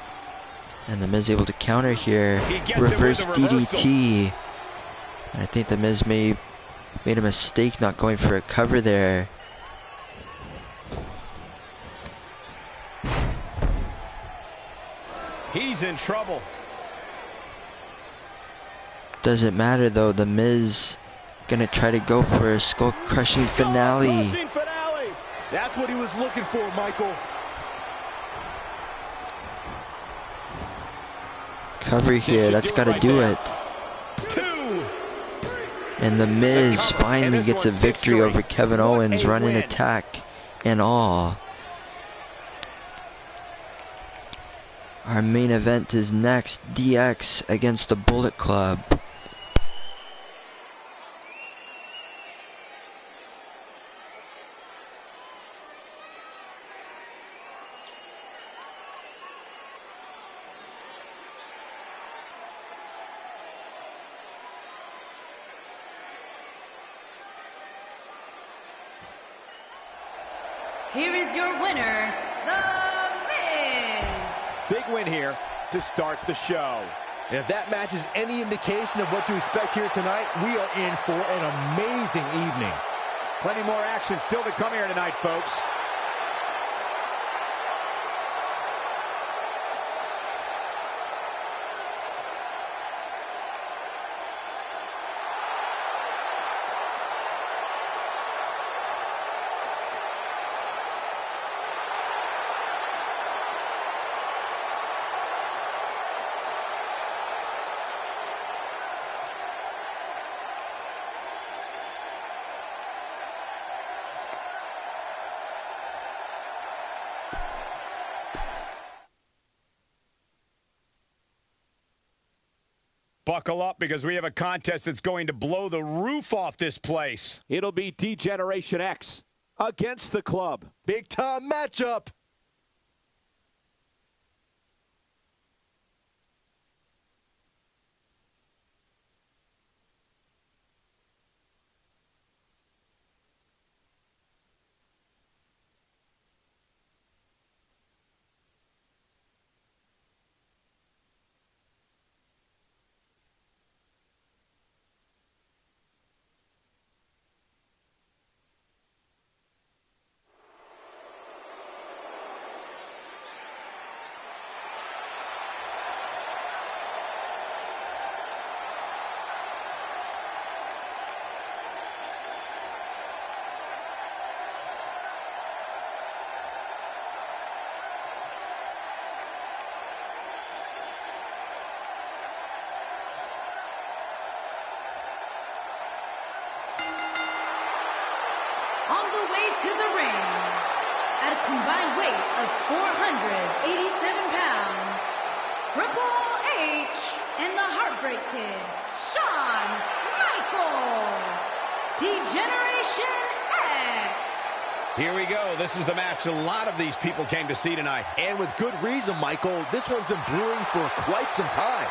And The Miz able to counter here. He gets it Reverse with a reversal. DDT. And I think The Miz made a mistake not going for a cover there. He's in trouble. Doesn't matter though, The Miz gonna try to go for a skull-crushing finale. finale. That's what he was looking for, Michael. Cover here, that's gotta do it. 2. And The Miz finally this gets a one's victory history. over Kevin What Owens, a running win. attack and all. Our main event is next, DX against the Bullet Club. Here is your winner, The Miz. Big win here to start the show. And if that match is any indication of what to expect here tonight, we are in for an amazing evening. Plenty more action still to come here tonight, folks. Buckle up because we have a contest that's going to blow the roof off this place. It'll be D-Generation X against the club. Big time matchup. to the ring, at a combined weight of 487 pounds, Triple H and the Heartbreak Kid, Shawn Michaels, D-Generation X. Here we go. This is the match a lot of these people came to see tonight. And with good reason, Michael. This one's been brewing for quite some time.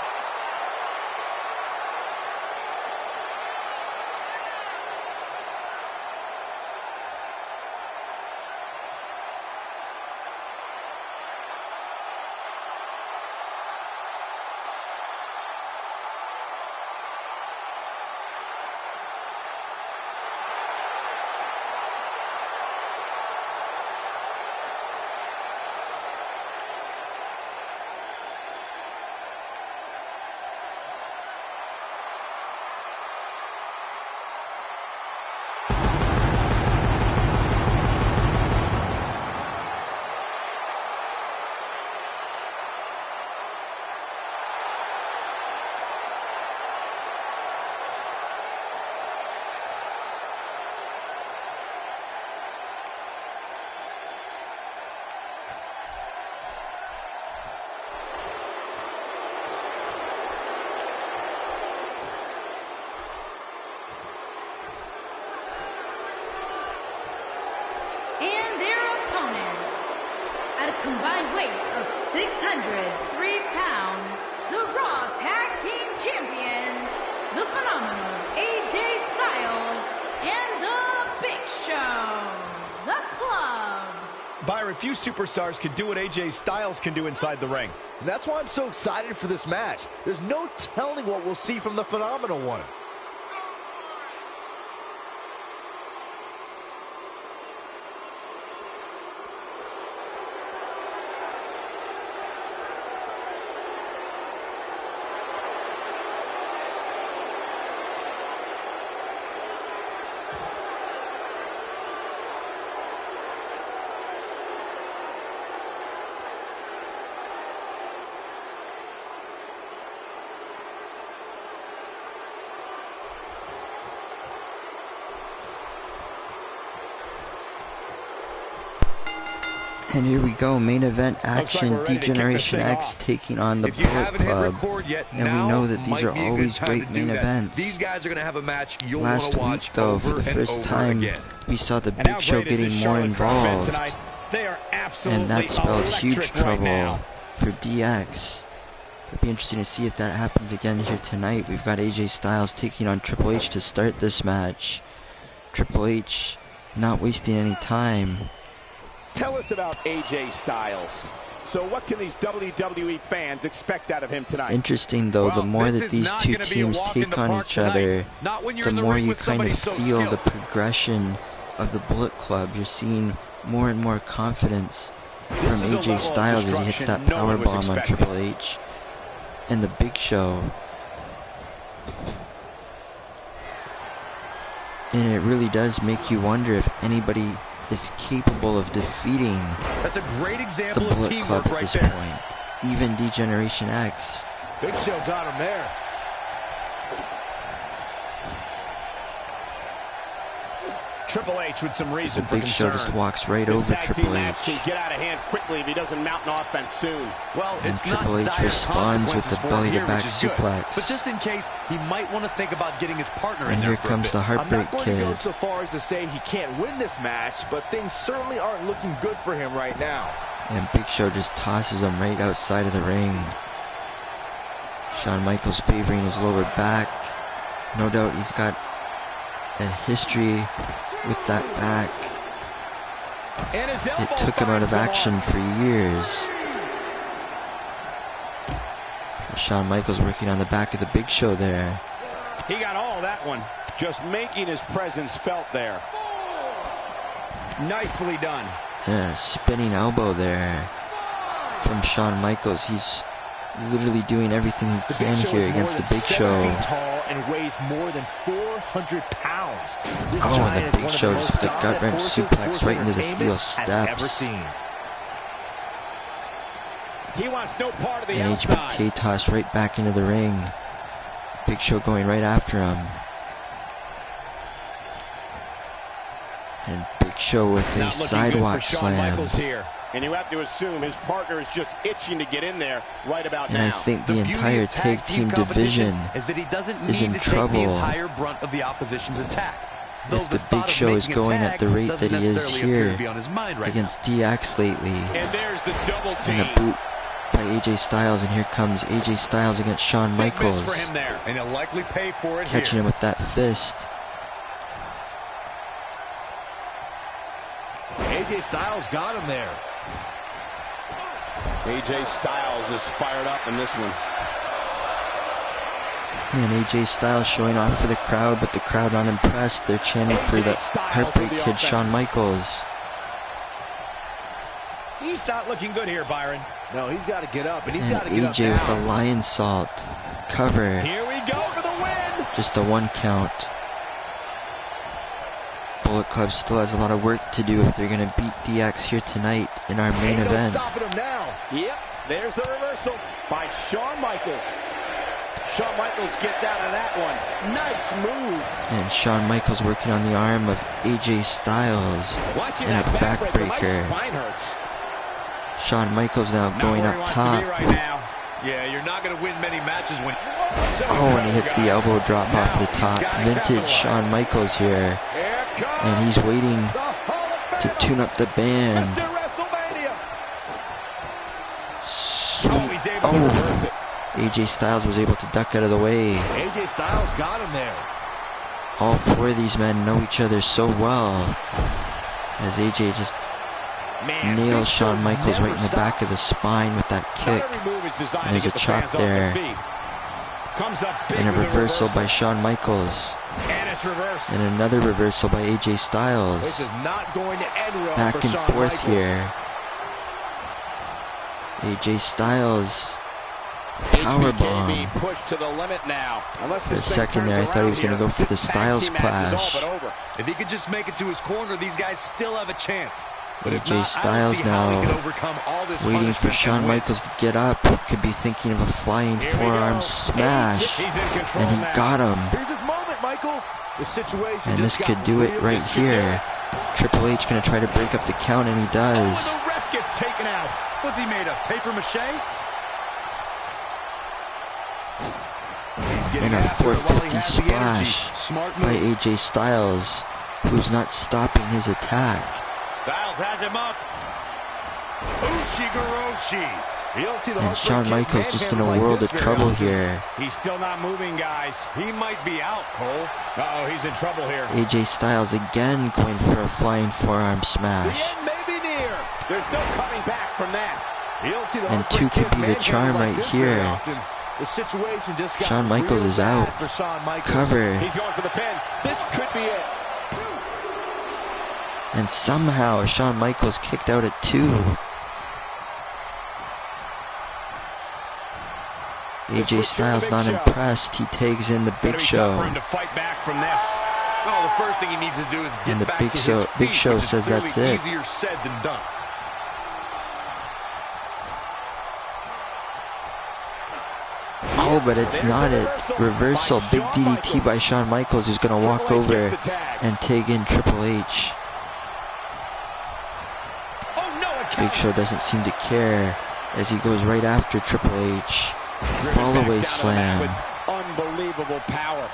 Combined weight of 603 pounds, the Raw Tag Team Champions, the phenomenal AJ Styles, and the Big Show, the Club. Byron, few superstars can do what AJ Styles can do inside the ring. And that's why I'm so excited for this match. There's no telling what we'll see from the phenomenal one. And here we go, main event action, D-Generation X taking on the Bullet Club. And we know that these are always great main events. These guys are going to have a match you'll Last want to watch week, though, for the first time, we saw the Big Show getting more involved. And that spelled huge trouble for DX. It'll be interesting to see if that happens again here tonight. We've got AJ Styles taking on Triple H to start this match. Triple H not wasting any time. Tell us about AJ Styles. So what can these WWE fans expect out of him tonight? Interesting though, the more that these two teams take on each other, the more you kind of feel the progression of the Bullet Club. You're seeing more and more confidence from AJ Styles as he hits that powerbomb on Triple H and the Big Show. And it really does make you wonder if anybody is capable of defeating That's a great example the Bullet of teamwork Club at right this there. point. Even D-Generation X. Big Show got him there. Triple H with some reason for Big Show concern. just walks right over Triple H. Can get out of hand quickly if he doesn't mount an offense soon. Well, And it's Triple not H dire responds with the belly-to-back suplex. But just in case, he might want to think about getting his partner in And there here for comes a bit. the I'm Heartbreak not going to go Kid. so far as to say he can't win this match, but things certainly aren't looking good for him right now. And Big Show just tosses him right outside of the ring. Shawn Michaels favoring his lower back. No doubt he's got a history with that back. And his It elbow took him out of finds the action mark. for years. Shawn Michaels working on the back of the Big Show there. He got all that one. Just making his presence felt there. Nicely done. Yeah, spinning elbow there from Shawn Michaels. He's literally doing everything he can here against the Big Show. 7 feet tall and weighs more than 400 pounds. This Oh, giant and the is one Big of Show the just most the gut dominant wrench forces suplex sports right into the entertainment steel has ever steps. seen. He wants no part of the And outside. HBK tossed right back into the ring. Big Show going right after him. And Big Show with a sidewalk slam. Here. And you have to assume his partner is just itching to get in there right about now. And I think the entire tag team division is that he doesn't is need in to trouble. take the entire brunt of the opposition's attack. If the Big Show is going at the rate that he is here against DX lately. And there's the double team. And a boot by AJ Styles, and here comes AJ Styles against Shawn Michaels. For him there. And he'll likely pay for it catching him with that fist. AJ Styles got him there. AJ Styles is fired up in this one. And AJ Styles showing off for the crowd, but the crowd not impressed. They're chanting for the Heartbreak Kid, Shawn Michaels. He's not looking good here, Byron. No, he's got to get up, and he's got to get up AJ with now. the lion salt cover. Here we go for the win. Just a 1 count. Bullet Club still has a lot of work to do if they're going to beat DX here tonight in our main event. Stopping him now. Yep, there's the reversal by Shawn Michaels. Shawn Michaels gets out of that one. Nice move. And Shawn Michaels working on the arm of AJ Styles. Watching and that a backbreaker. My spine hurts. Shawn Michaels now going up top. Right now. Yeah, you're not going to win many matches when... Oh, and he hits the elbow drop off the top. Vintage Shawn Michaels here. And he's waiting to tune up the band. Oh, AJ Styles was able to duck out of the way. AJ Styles got him there. All 4 of these men know each other so well. As AJ just nails Shawn Michaels right in the back of the spine with that kick. And there's a chop there. And a reversal by Shawn Michaels. And another reversal by AJ Styles. This is not going to end well. Back for and Shawn forth Michaels. here. AJ Styles powerbomb. Pushed to the limit now. For a second there, I thought he was going to go for the Styles clash. If he could just make it to his corner, these guys still have a chance. But AJ Styles now waiting for Shawn Michaels to get up. Could be thinking of a flying forearm smash. And he got him. Here's his moment, Michael. The situation and this could do it right here. Triple H going to try to break up the count, and he does. Oh, the ref gets taken out. What's he made of? Paper mache? And a 450 splash by AJ Styles, who's not stopping his attack. Styles has him up. Ushigoroshi. And Shawn Michaels just in a world of trouble here. He's still not moving, guys. He might be out, Cole. Uh-oh, he's in trouble here. AJ Styles again going for a flying forearm smash. The end may be near. There's no coming back from that. And 2 could be the charm right here. The situation just got Shawn Michaels is out. For Shawn Michaels. Cover. He's going for the pin. This could be it. And somehow Shawn Michaels kicked out at 2. AJ Styles not impressed. He tags in the Big Show. To fight back from this. Oh, the first thing he needs to do is get back to his feet, Big Show says that's it. Easier said than done. Oh, but it's not it. Reversal. Big DDT by Shawn Michaels, who's going to walk over and tag in Triple H. Big Show doesn't seem to care as he goes right after Triple H. Fall-away slam. With unbelievable power.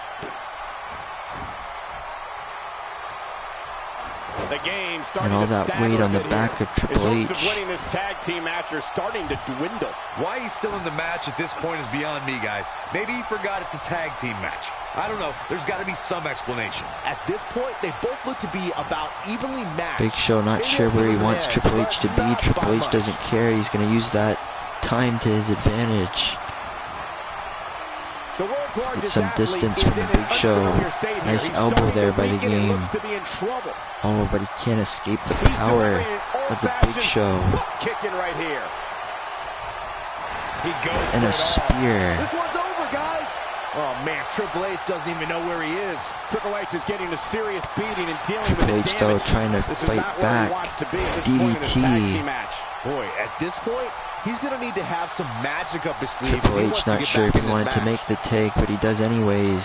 The game and all that weight on the back of Triple H. Winning this tag team match are starting to dwindle. Why he's still in the match at this point is beyond me, guys. Maybe he forgot it's a tag team match. I don't know. There's got to be some explanation. At this point, they both look to be about evenly matched. Big Show not sure where he wants Triple H to be. Triple H doesn't care. He's going to use that time to his advantage. Get some distance from the Big Show. Nice elbow there by the game. Oh, but he can't escape the power of the Big Show. And a spear. This one's over, guys. Oh, man, Triple H doesn't even know where he is. Triple H is getting a serious beating and dealing with the damage. Triple H, though, trying to fight back. DDT. Boy, at this point, he's going to need to have some magic up his sleeve. Triple H not sure if he wanted to make the take, but he does anyways.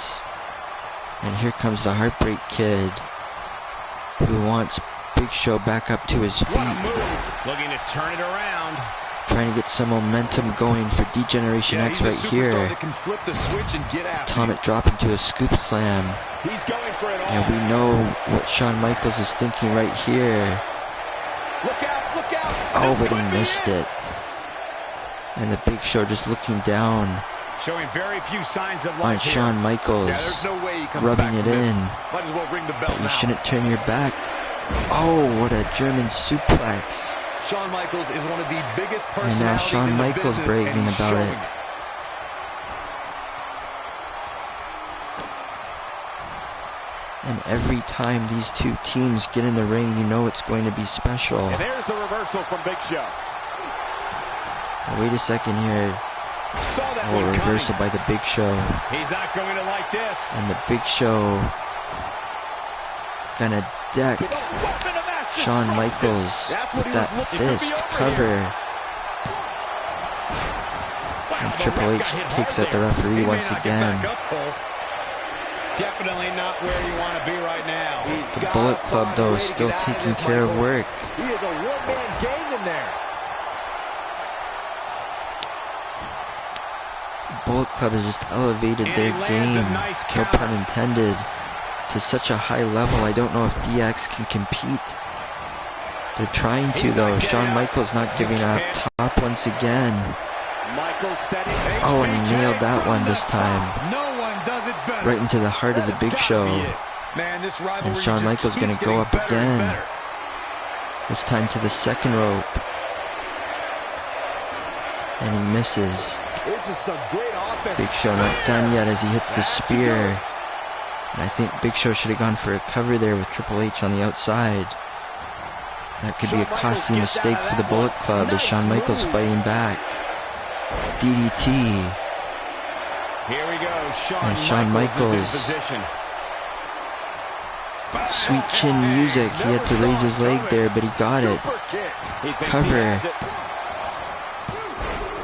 And here comes the Heartbreak Kid. who wants Big Show back up to his feet. Looking to turn it around. Trying to get some momentum going for D-Generation X right here. That can flip the switch and get after Atomic drop into a scoop slam. He's going for it all. And we know what Shawn Michaels is thinking right here. Look out, look out. Oh, but he missed it. And the Big Show just looking down Showing very few signs of on life here. Shawn Michaels, there's no way he comes rubbing back it from this. in. Might as well ring the bell But you now. shouldn't turn your back. Oh, what a German suplex. Shawn Michaels is one of the biggest And now personalities Shawn in the Michaels business, bragging and he's about showing it. And every time these two teams get in the ring, you know it's going to be special. And there's the reversal from Big Show. Now, wait a second here. Saw that Oh, one reversal coming. by the Big Show. He's not going to like this. And the Big Show gonna deck Shawn Michaels with that fist cover. And Triple H takes out the referee once again. Definitely not where you want to be right now. The Bullet Club, though, is still taking care of work. He is a one-man gang in there. Bullet Club has just elevated their game, no pun intended, to such a high level. I don't know if DX can compete. They're trying to, though. Shawn Michaels not giving up. Top once again. Oh, and he nailed that one this time. Right into the heart of the Big Show. And Shawn Michaels going to go up again. This time to the second rope. And he misses. This is some great offense. Big Show not done yet as he hits the spear. And I think Big Show should have gone for a cover there with Triple H on the outside. That could be a costly mistake for the Bullet Club as Shawn Michaels fighting back. DDT. Here we go. And Shawn Michaels is in position. Sweet chin music. He had to raise his leg there, but he got it. Cover.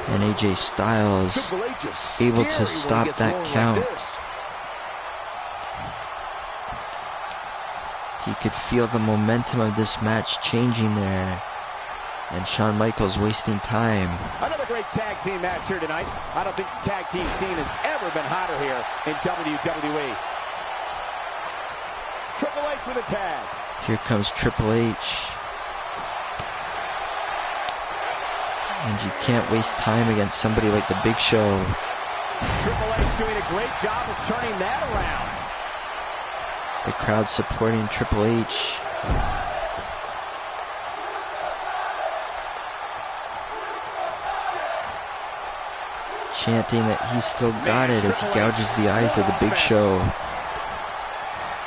And AJ Styles able to stop that count. He could feel the momentum of this match changing there. And Shawn Michaels wasting time. Another great tag team match here tonight. I don't think the tag team scene has ever been hotter here in WWE. Triple H with a tag. Here comes Triple H. And you can't waste time against somebody like the Big Show. Triple H doing a great job of turning that around. The crowd supporting Triple H. Chanting that he's still got it as he gouges the eyes of the Big Show.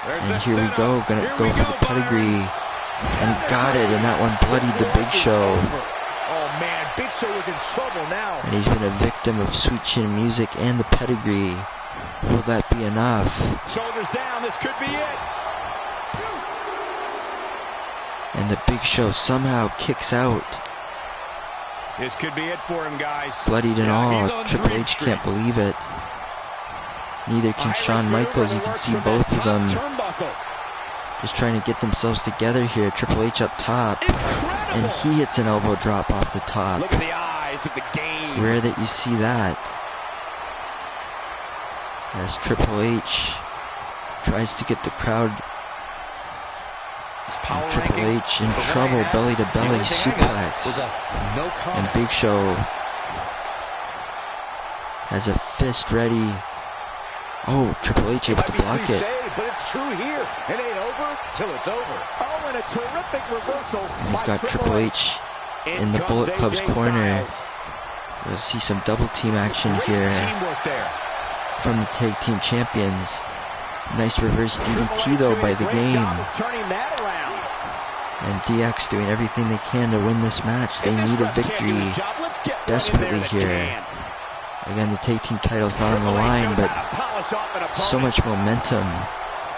And here we go, gonna go for the pedigree. And he got it, and that one bloodied the Big Show. Oh man, Big Show is in trouble now. And he's been a victim of sweet chin music and the pedigree. Will that be enough? Shoulders down, this could be it. And the Big Show somehow kicks out. This could be it for him, guys. Bloodied and all. Triple H can't believe it. Neither can Shawn Michaels. You can see both of them just trying to get themselves together here. Triple H up top. And he hits an elbow drop off the top. Look at the eyes of the game. Rare that you see that. As Triple H tries to get the crowd. And Triple H in trouble, belly to belly suplex. And Big Show has a fist ready. Oh, Triple H able to block it. But it's true here. It ain't over till it's over. Oh, and a terrific reversal. And he's got Triple H in the Bullet Club's corner. We'll see some double team action here from the tag team champions. Nice reverse DDT though by the game. And DX doing everything they can to win this match. They need a victory desperately here. Again, the tag team title's not on the line, but so much momentum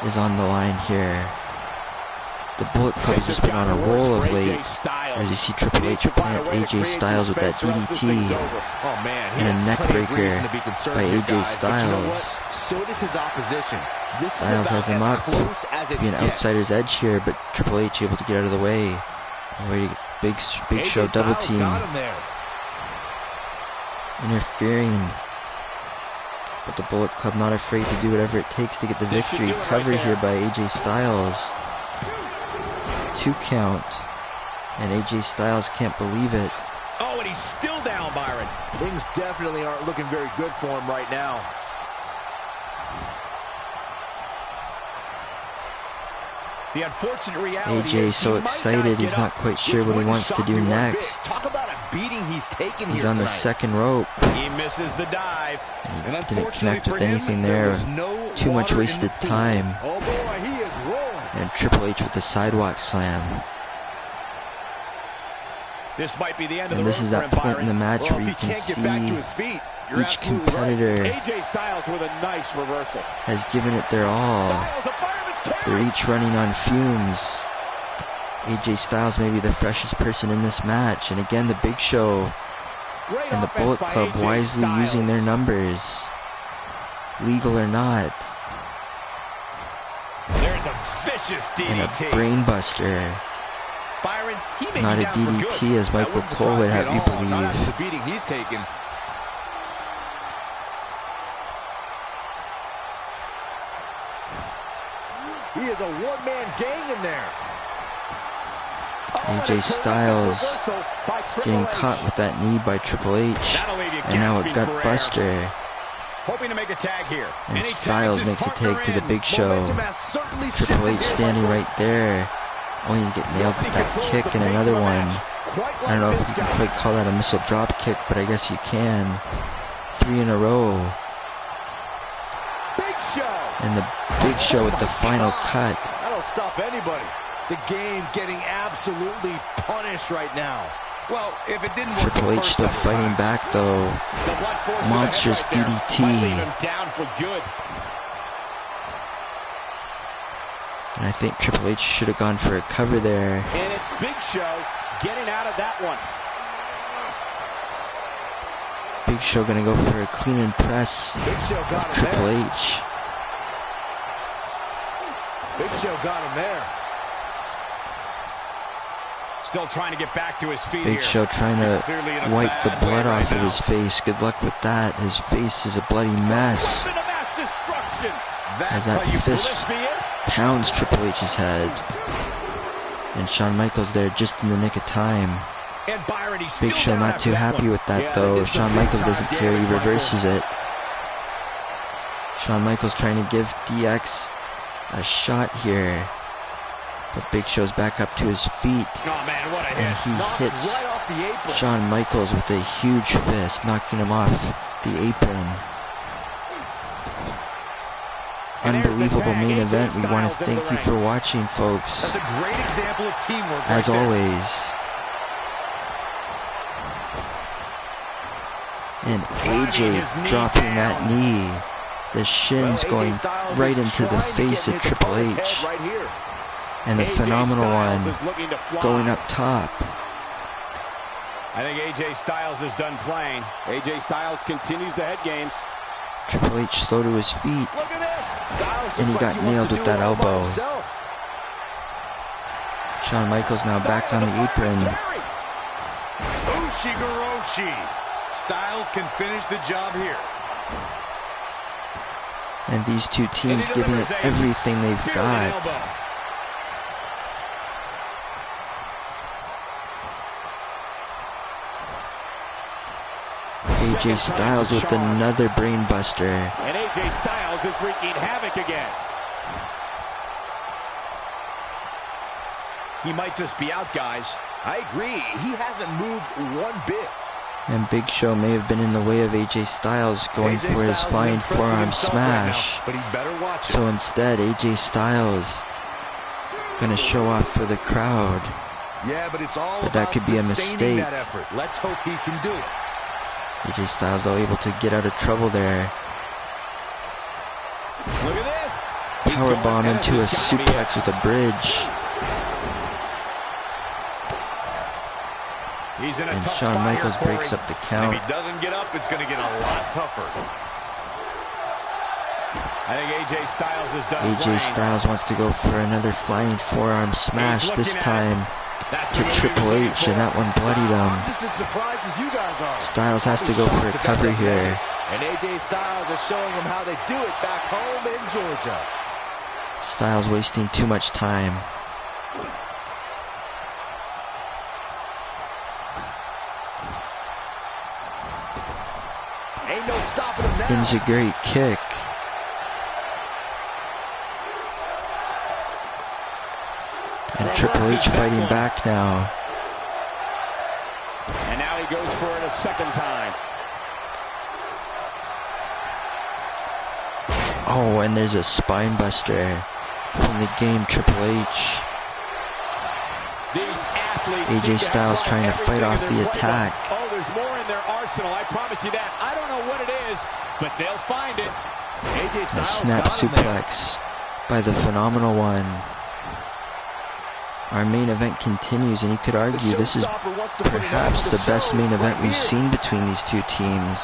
is on the line here. The Bullet Club has just been on a roll of late, as you see Triple H plant AJ Styles with that DDT and a neck breaker by AJ Styles. So does his opposition. Styles has him up, be an outsider's edge here, but Triple H able to get out of the way. Already Big Show double team. Interfering. But the Bullet Club not afraid to do whatever it takes to get the victory. Covered here by AJ Styles. 2 count. And AJ Styles can't believe it. Oh, and he's still down, Byron. Things definitely aren't looking very good for him right now. The unfortunate reality AJ is so excited, he's not quite sure what he wants to do next. Talk about a beating he's taken here. He's on the second rope. He misses the dive. He didn't connect with anything there. Too much wasted time. Oh boy, he is rolling. And Triple H with the sidewalk slam. This might be the end of the And this is that point in the match where you can see each competitor AJ Styles with a nice reversal. has given it their all. They're each running on fumes. AJ Styles may be the freshest person in this match. And again, the Big Show and the Bullet Club wisely using their numbers. Legal or not. There's a vicious DDT. And a brain buster. Byron, he may not be a down for DDT good. as Michael Cole would have you believe. Not after the beating he's taken. He is a one-man gang in there. AJ Styles getting caught with that knee by Triple H. And now a gut buster. Hoping to make a tag here. And Styles makes a tag to the Big Show. Triple H standing right there. Only to get nailed with that kick and another one. I don't know if you can quite call that a missile drop kick, but I guess you can. 3 in a row. And the Big Show with the final cut. That'll stop anybody. The game getting absolutely punished right now. Well, if it didn't work, Triple H still fighting back though. Monstrous DDT. Down for good. And I think Triple H should have gone for a cover there. And it's Big Show getting out of that one. Big Show gonna go for a clean and press of Triple H. Big Show got him there. Still trying to get back to his feet. Big Show trying to wipe the blood off of his face. Good luck with that. His face is a bloody mess. As that fist pounds Triple H's head. And Shawn Michaels there just in the nick of time. Big Show not too happy with that though. Shawn Michaels doesn't care. He reverses it. Shawn Michaels trying to give DX a shot here. But Big Show's back up to his feet. And he hits Shawn Michaels with a huge fist, knocking him off the apron. Unbelievable main event. We want to thank you for watching, folks. That's a great example of teamwork. As always. And AJ dropping that knee. The shins going right into the face of Triple H. And the phenomenal one going up top. I think AJ Styles is done playing. AJ Styles continues the head games. Triple H slow to his feet. And he got nailed with that elbow. Shawn Michaels now back on the apron. Ushigoroshi. Styles can finish the job here. And these two teams giving it everything they've got. AJ Styles with another brain buster. And AJ Styles is wreaking havoc again. He might just be out, guys. I agree. He hasn't moved one bit. And Big Show may have been in the way of AJ Styles going for his flying forearm smash. But he better watch it. So instead, AJ Styles gonna show off for the crowd. Yeah, but it's all But that could be a mistake. that effort. Let's hope he can do it. AJ Styles though able to get out of trouble there. Look at this. Powerbomb into a suplex with a bridge. He's in a and tough Shawn spot Michaels here, breaks up the count. If he doesn't get up, it's going to get a lot tougher. I think AJ Styles has done his AJ lane. Styles wants to go for another flying forearm smash, this time to Triple H, and that one bloodied him. Just as surprised as you guys are. Styles has to go for a cover here. And AJ Styles is showing him how they do it back home in Georgia. Styles wasting too much time. Ain't no stopping him now. It's a great kick. And Triple H fighting back now. And now he goes for it a second time. Oh, and there's a spine buster from the game Triple H. These athletes AJ Styles trying to fight off the attack. Oh, there's more in their arsenal, I promise you that. I don't know what it is, but they'll find it. AJ A Styles snap got him there. suplex by the Phenomenal One. Our main event continues, and you could argue this is perhaps the best main event we've seen between these two teams.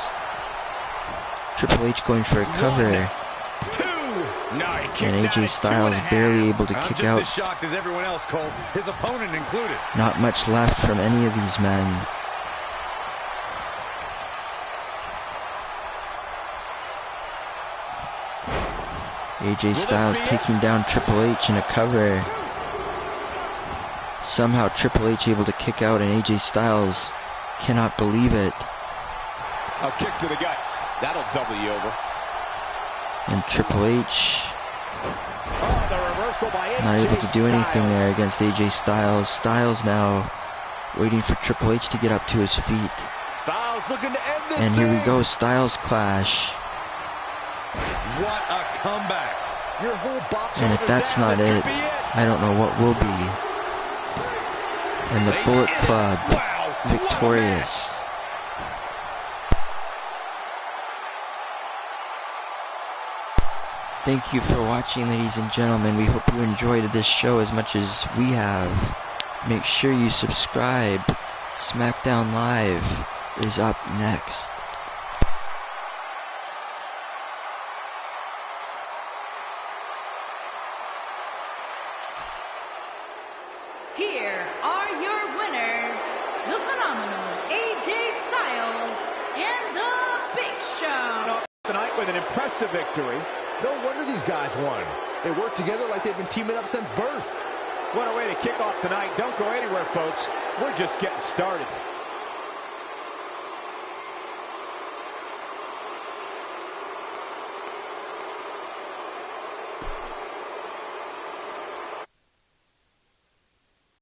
Triple H going for a cover. And AJ Styles barely able to kick out. I'm just as shocked as everyone else, Cole, his opponent included. Not much left from any of these men. AJ Styles taking down Triple H in a cover. Somehow Triple H able to kick out, and AJ Styles cannot believe it. A kick to the gut. That'll double you over. And Triple H Oh, the reversal by AJ not able to do anything Styles. there against AJ Styles. Styles now waiting for Triple H to get up to his feet. Styles looking to end this And here we thing. go, Styles clash. What a comeback. Your whole box And if office that's down, not this it, could be it. I don't know what will be. And the Bullet Club victorious. Thank you for watching, ladies and gentlemen. We hope you enjoyed this show as much as we have. Make sure you subscribe. SmackDown Live is up next. Here are your winners, the phenomenal AJ Styles and the Big Show. Tonight with an impressive victory. No wonder these guys won. They work together like they've been teaming up since birth. What a way to kick off tonight. Don't go anywhere, folks. We're just getting started.